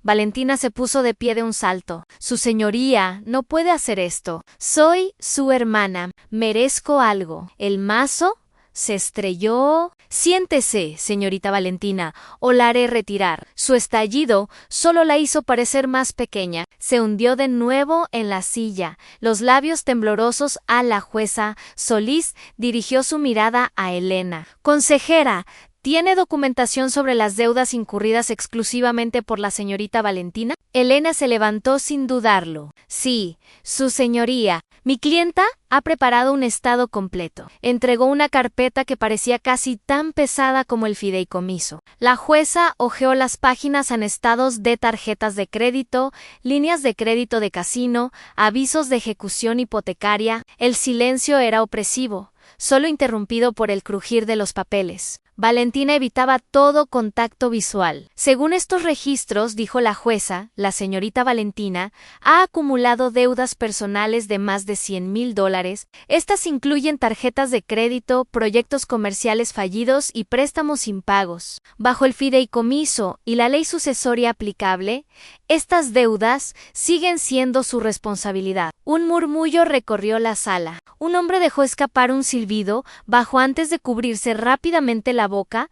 Valentina se puso de pie de un salto. «Su señoría no puede hacer esto. Soy su hermana. Merezco algo». El mazo se estrelló. «Siéntese, señorita Valentina, o la haré retirar». Su estallido solo la hizo parecer más pequeña. Se hundió de nuevo en la silla, los labios temblorosos a la jueza. Solís dirigió su mirada a Elena. «Consejera, ¿tiene documentación sobre las deudas incurridas exclusivamente por la señorita Valentina?» Elena se levantó sin dudarlo. «Sí, su señoría. Mi clienta ha preparado un estado completo». Entregó una carpeta que parecía casi tan pesada como el fideicomiso. La jueza hojeó las páginas en estados de tarjetas de crédito, líneas de crédito de casino, avisos de ejecución hipotecaria. El silencio era opresivo, solo interrumpido por el crujir de los papeles. Valentina evitaba todo contacto visual. «Según estos registros», dijo la jueza, «la señorita Valentina ha acumulado deudas personales de más de $100,000. Estas incluyen tarjetas de crédito, proyectos comerciales fallidos y préstamos impagos. Bajo el fideicomiso y la ley sucesoria aplicable, estas deudas siguen siendo su responsabilidad». Un murmullo recorrió la sala. Un hombre dejó escapar un silbido, bajó antes de cubrirse rápidamente la boca.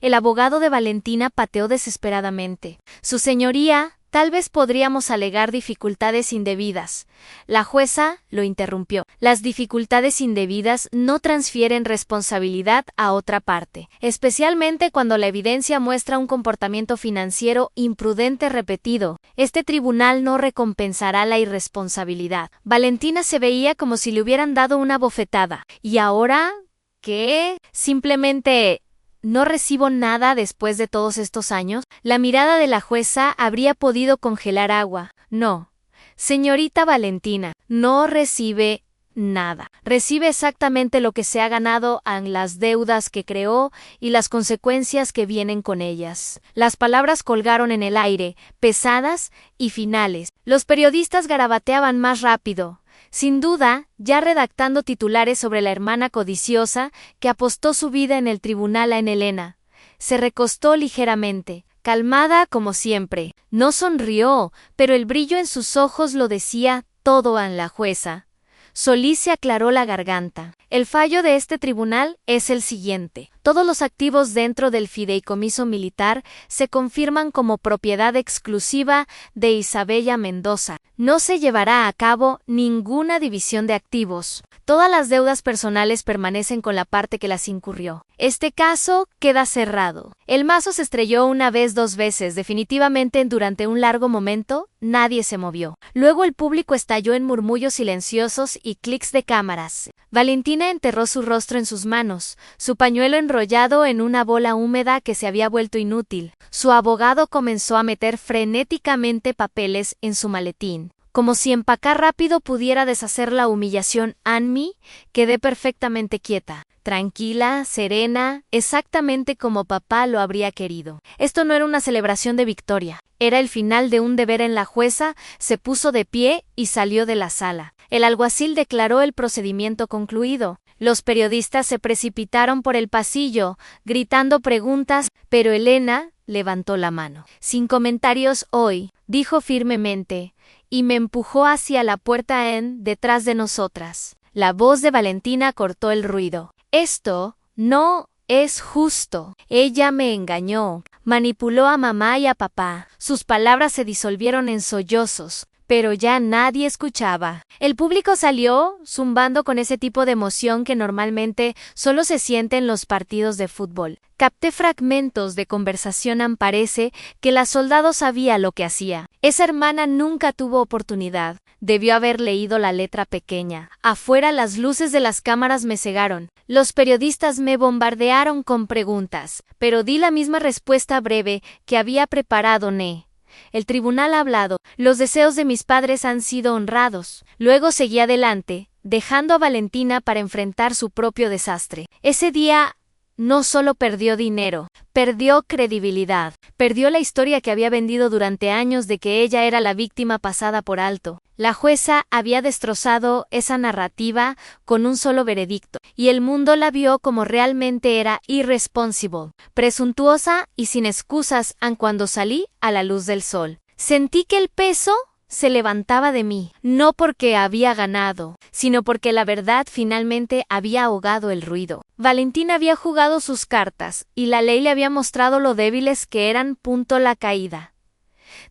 El abogado de Valentina pateó desesperadamente. «Su señoría, tal vez podríamos alegar dificultades indebidas». La jueza lo interrumpió. «Las dificultades indebidas no transfieren responsabilidad a otra parte, especialmente cuando la evidencia muestra un comportamiento financiero imprudente repetido. Este tribunal no recompensará la irresponsabilidad». Valentina se veía como si le hubieran dado una bofetada. «¿Y ahora qué? Simplemente ¿no recibo nada después de todos estos años?». La mirada de la jueza habría podido congelar agua. «No, señorita Valentina, no recibe nada. Recibe exactamente lo que se ha ganado en las deudas que creó y las consecuencias que vienen con ellas». Las palabras colgaron en el aire, pesadas y finales. Los periodistas garabateaban más rápido. Sin duda, ya redactando titulares sobre la hermana codiciosa que apostó su vida en el tribunal a Elena. Se recostó ligeramente, calmada como siempre. No sonrió, pero el brillo en sus ojos lo decía todo a la jueza. Solís se aclaró la garganta. «El fallo de este tribunal es el siguiente. Todos los activos dentro del fideicomiso militar se confirman como propiedad exclusiva de Isabela Mendoza. No se llevará a cabo ninguna división de activos. Todas las deudas personales permanecen con la parte que las incurrió. Este caso queda cerrado». El mazo se estrelló una vez, dos veces, definitivamente durante un largo momento. Nadie se movió. Luego el público estalló en murmullos silenciosos y clics de cámaras. Valentina enterró su rostro en sus manos, su pañuelo enrollado en una bola húmeda que se había vuelto inútil. Su abogado comenzó a meter frenéticamente papeles en su maletín. Como si empacar rápido pudiera deshacer la humillación. Annie quedé perfectamente quieta, tranquila, serena, exactamente como papá lo habría querido. Esto no era una celebración de victoria, era el final de un deber en la jueza. Se puso de pie y salió de la sala. El alguacil declaró el procedimiento concluido. Los periodistas se precipitaron por el pasillo, gritando preguntas, pero Elena levantó la mano. «Sin comentarios hoy», dijo firmemente, y me empujó hacia la puerta detrás de nosotras. La voz de Valentina cortó el ruido. Esto no es justo. Ella me engañó. Manipuló a mamá y a papá. Sus palabras se disolvieron en sollozos, pero ya nadie escuchaba. El público salió, zumbando con ese tipo de emoción que normalmente solo se siente en los partidos de fútbol. Capté fragmentos de conversación. Parece que la soldado sabía lo que hacía. Esa hermana nunca tuvo oportunidad. Debió haber leído la letra pequeña. Afuera las luces de las cámaras me cegaron. Los periodistas me bombardearon con preguntas, pero di la misma respuesta breve que había preparado Ne. El tribunal ha hablado. Los deseos de mis padres han sido honrados. Luego seguí adelante, dejando a Valentina para enfrentar su propio desastre. Ese día no solo perdió dinero, perdió credibilidad, perdió la historia que había vendido durante años de que ella era la víctima pasada por alto. La jueza había destrozado esa narrativa con un solo veredicto, y el mundo la vio como realmente era: irresponsible, presuntuosa y sin excusas. Cuando salí a la luz del sol, sentí que el peso se levantaba de mí, no porque había ganado, sino porque la verdad finalmente había ahogado el ruido. Valentina había jugado sus cartas, y la ley le había mostrado lo débiles que eran. La caída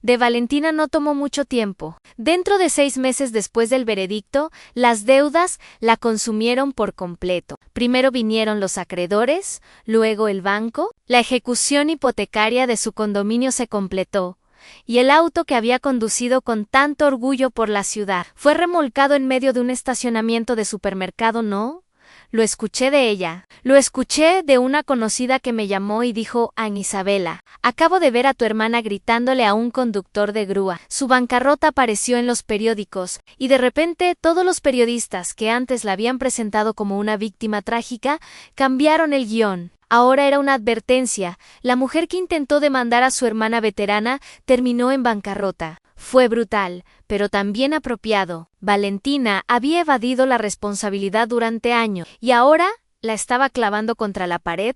de Valentina no tomó mucho tiempo. Dentro de 6 meses después del veredicto, las deudas la consumieron por completo. Primero vinieron los acreedores, luego el banco. La ejecución hipotecaria de su condominio se completó, y el auto que había conducido con tanto orgullo por la ciudad fue remolcado en medio de un estacionamiento de supermercado. No, lo escuché de ella. Lo escuché de una conocida que me llamó y dijo: Ana Isabela, acabo de ver a tu hermana gritándole a un conductor de grúa. Su bancarrota apareció en los periódicos, y de repente todos los periodistas que antes la habían presentado como una víctima trágica cambiaron el guión. Ahora era una advertencia. La mujer que intentó demandar a su hermana veterana terminó en bancarrota. Fue brutal, pero también apropiado. Valentina había evadido la responsabilidad durante años, y ahora la estaba clavando contra la pared.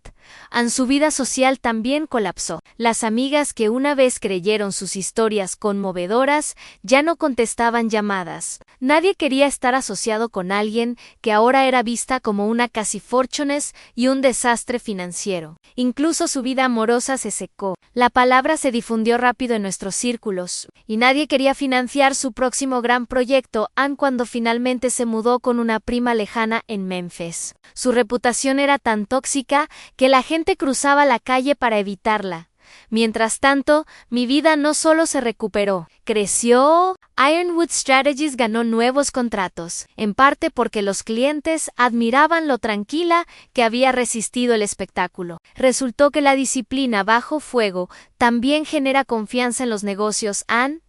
Su vida social también colapsó. Las amigas que una vez creyeron sus historias conmovedoras ya no contestaban llamadas. Nadie quería estar asociado con alguien que ahora era vista como una casi fortunes y un desastre financiero. Incluso su vida amorosa se secó. La palabra se difundió rápido en nuestros círculos, y nadie quería financiar su próximo gran proyecto. Cuando finalmente se mudó con una prima lejana en Memphis, su reputación era tan tóxica que la gente cruzaba la calle para evitarla. Mientras tanto, mi vida no solo se recuperó, creció. Ironwood Strategies ganó nuevos contratos, en parte porque los clientes admiraban lo tranquila que había resistido el espectáculo. Resultó que la disciplina bajo fuego también genera confianza en los negocios.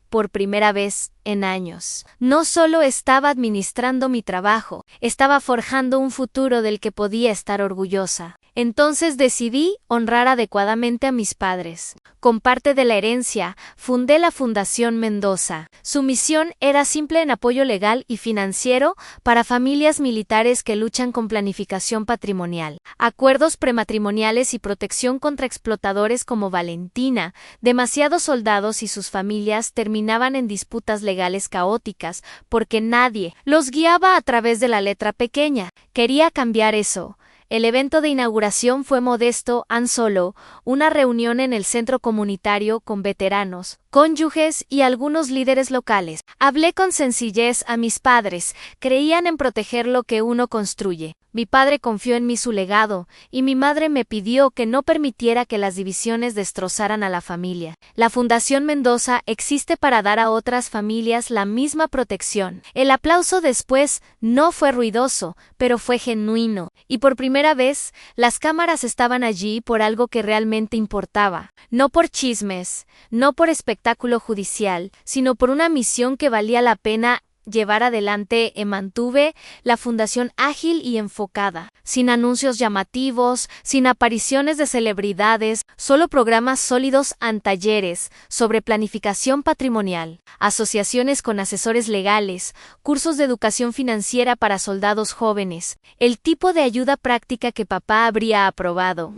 Por primera vez en años, no solo estaba administrando mi trabajo, estaba forjando un futuro del que podía estar orgullosa. Entonces decidí honrar adecuadamente a mis padres. Con parte de la herencia, fundé la Fundación Mendoza. Su misión era simple: en apoyo legal y financiero para familias militares que luchan con planificación patrimonial, acuerdos prematrimoniales y protección contra explotadores como Valentina. Demasiados soldados y sus familias terminaban en disputas legales caóticas porque nadie los guiaba a través de la letra pequeña. Quería cambiar eso. El evento de inauguración fue modesto. Solo una reunión en el centro comunitario con veteranos, cónyuges y algunos líderes locales. Hablé con sencillez a mis padres. Creían en proteger lo que uno construye. Mi padre confió en mí su legado, y mi madre me pidió que no permitiera que las divisiones destrozaran a la familia. La Fundación Mendoza existe para dar a otras familias la misma protección. El aplauso después no fue ruidoso, pero fue genuino, y por primera vez las cámaras estaban allí por algo que realmente importaba. No por chismes, no por espectáculo judicial, sino por una misión que valía la pena llevar adelante. Mantuve la fundación ágil y enfocada, sin anuncios llamativos, sin apariciones de celebridades, solo programas sólidos, talleres sobre planificación patrimonial, asociaciones con asesores legales, cursos de educación financiera para soldados jóvenes, el tipo de ayuda práctica que papá habría aprobado.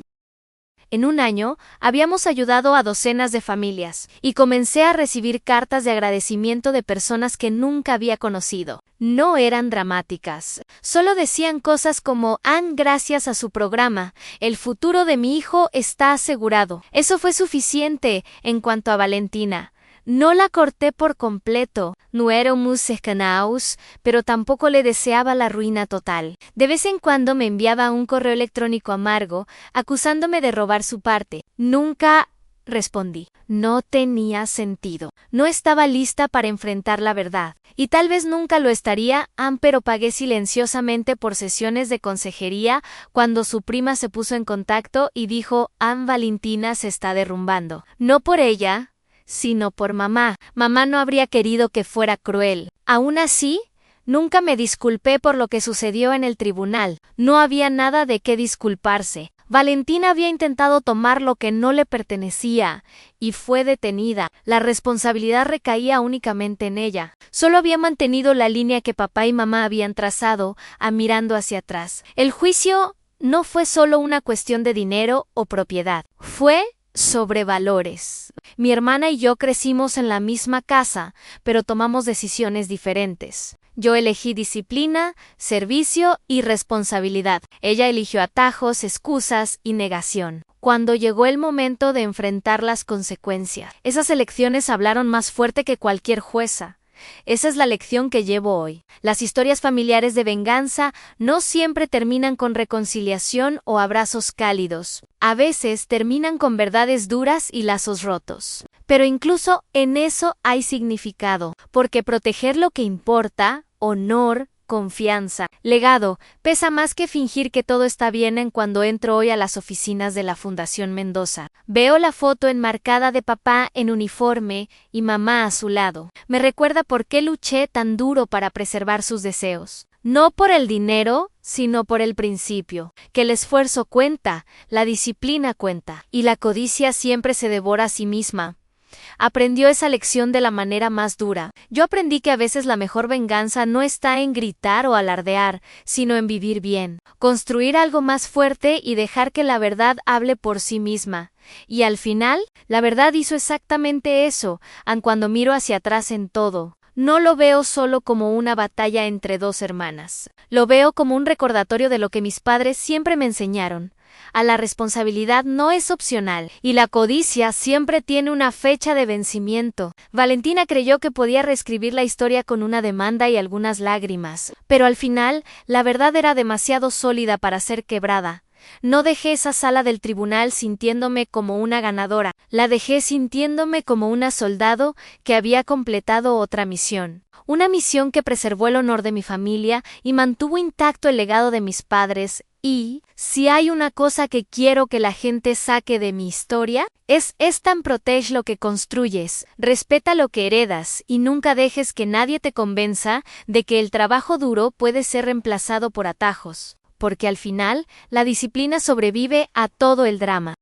En un año, habíamos ayudado a docenas de familias, y comencé a recibir cartas de agradecimiento de personas que nunca había conocido. No eran dramáticas, solo decían cosas como: gracias a su programa, el futuro de mi hijo está asegurado. Eso fue suficiente. En cuanto a Valentina, no la corté por completo, no éramos cercanos, pero tampoco le deseaba la ruina total. De vez en cuando me enviaba un correo electrónico amargo, acusándome de robar su parte. Nunca respondí. No tenía sentido. No estaba lista para enfrentar la verdad. Y tal vez nunca lo estaría, pero pagué silenciosamente por sesiones de consejería cuando su prima se puso en contacto y dijo: Valentina se está derrumbando. No por ella, sino por mamá. Mamá no habría querido que fuera cruel. Aún así, nunca me disculpé por lo que sucedió en el tribunal. No había nada de qué disculparse. Valentina había intentado tomar lo que no le pertenecía y fue detenida. La responsabilidad recaía únicamente en ella. Solo había mantenido la línea que papá y mamá habían trazado, mirando hacia atrás. El juicio no fue solo una cuestión de dinero o propiedad. Fue sobre valores. Mi hermana y yo crecimos en la misma casa, pero tomamos decisiones diferentes. Yo elegí disciplina, servicio y responsabilidad. Ella eligió atajos, excusas y negación. Cuando llegó el momento de enfrentar las consecuencias, esas elecciones hablaron más fuerte que cualquier jueza. Esa es la lección que llevo hoy. Las historias familiares de venganza no siempre terminan con reconciliación o abrazos cálidos. A veces terminan con verdades duras y lazos rotos. Pero incluso en eso hay significado, porque proteger lo que importa, honor, confianza, legado, pesa más que fingir que todo está bien. Cuando entro hoy a las oficinas de la Fundación Mendoza, veo la foto enmarcada de papá en uniforme y mamá a su lado. Me recuerda por qué luché tan duro para preservar sus deseos. No por el dinero, sino por el principio, que el esfuerzo cuenta, la disciplina cuenta, y la codicia siempre se devora a sí misma. Aprendió esa lección de la manera más dura. Yo aprendí que a veces la mejor venganza no está en gritar o alardear, sino en vivir bien, construir algo más fuerte y dejar que la verdad hable por sí misma. Y al final, la verdad hizo exactamente eso. Cuando miro hacia atrás en todo, no lo veo solo como una batalla entre dos hermanas. Lo veo como un recordatorio de lo que mis padres siempre me enseñaron. La responsabilidad no es opcional, y la codicia siempre tiene una fecha de vencimiento. Valentina creyó que podía reescribir la historia con una demanda y algunas lágrimas, pero al final, la verdad era demasiado sólida para ser quebrada. No dejé esa sala del tribunal sintiéndome como una ganadora, la dejé sintiéndome como una soldado que había completado otra misión. Una misión que preservó el honor de mi familia y mantuvo intacto el legado de mis padres. Y, si hay una cosa que quiero que la gente saque de mi historia, es protege lo que construyes, respeta lo que heredas y nunca dejes que nadie te convenza de que el trabajo duro puede ser reemplazado por atajos. Porque al final, la disciplina sobrevive a todo el drama.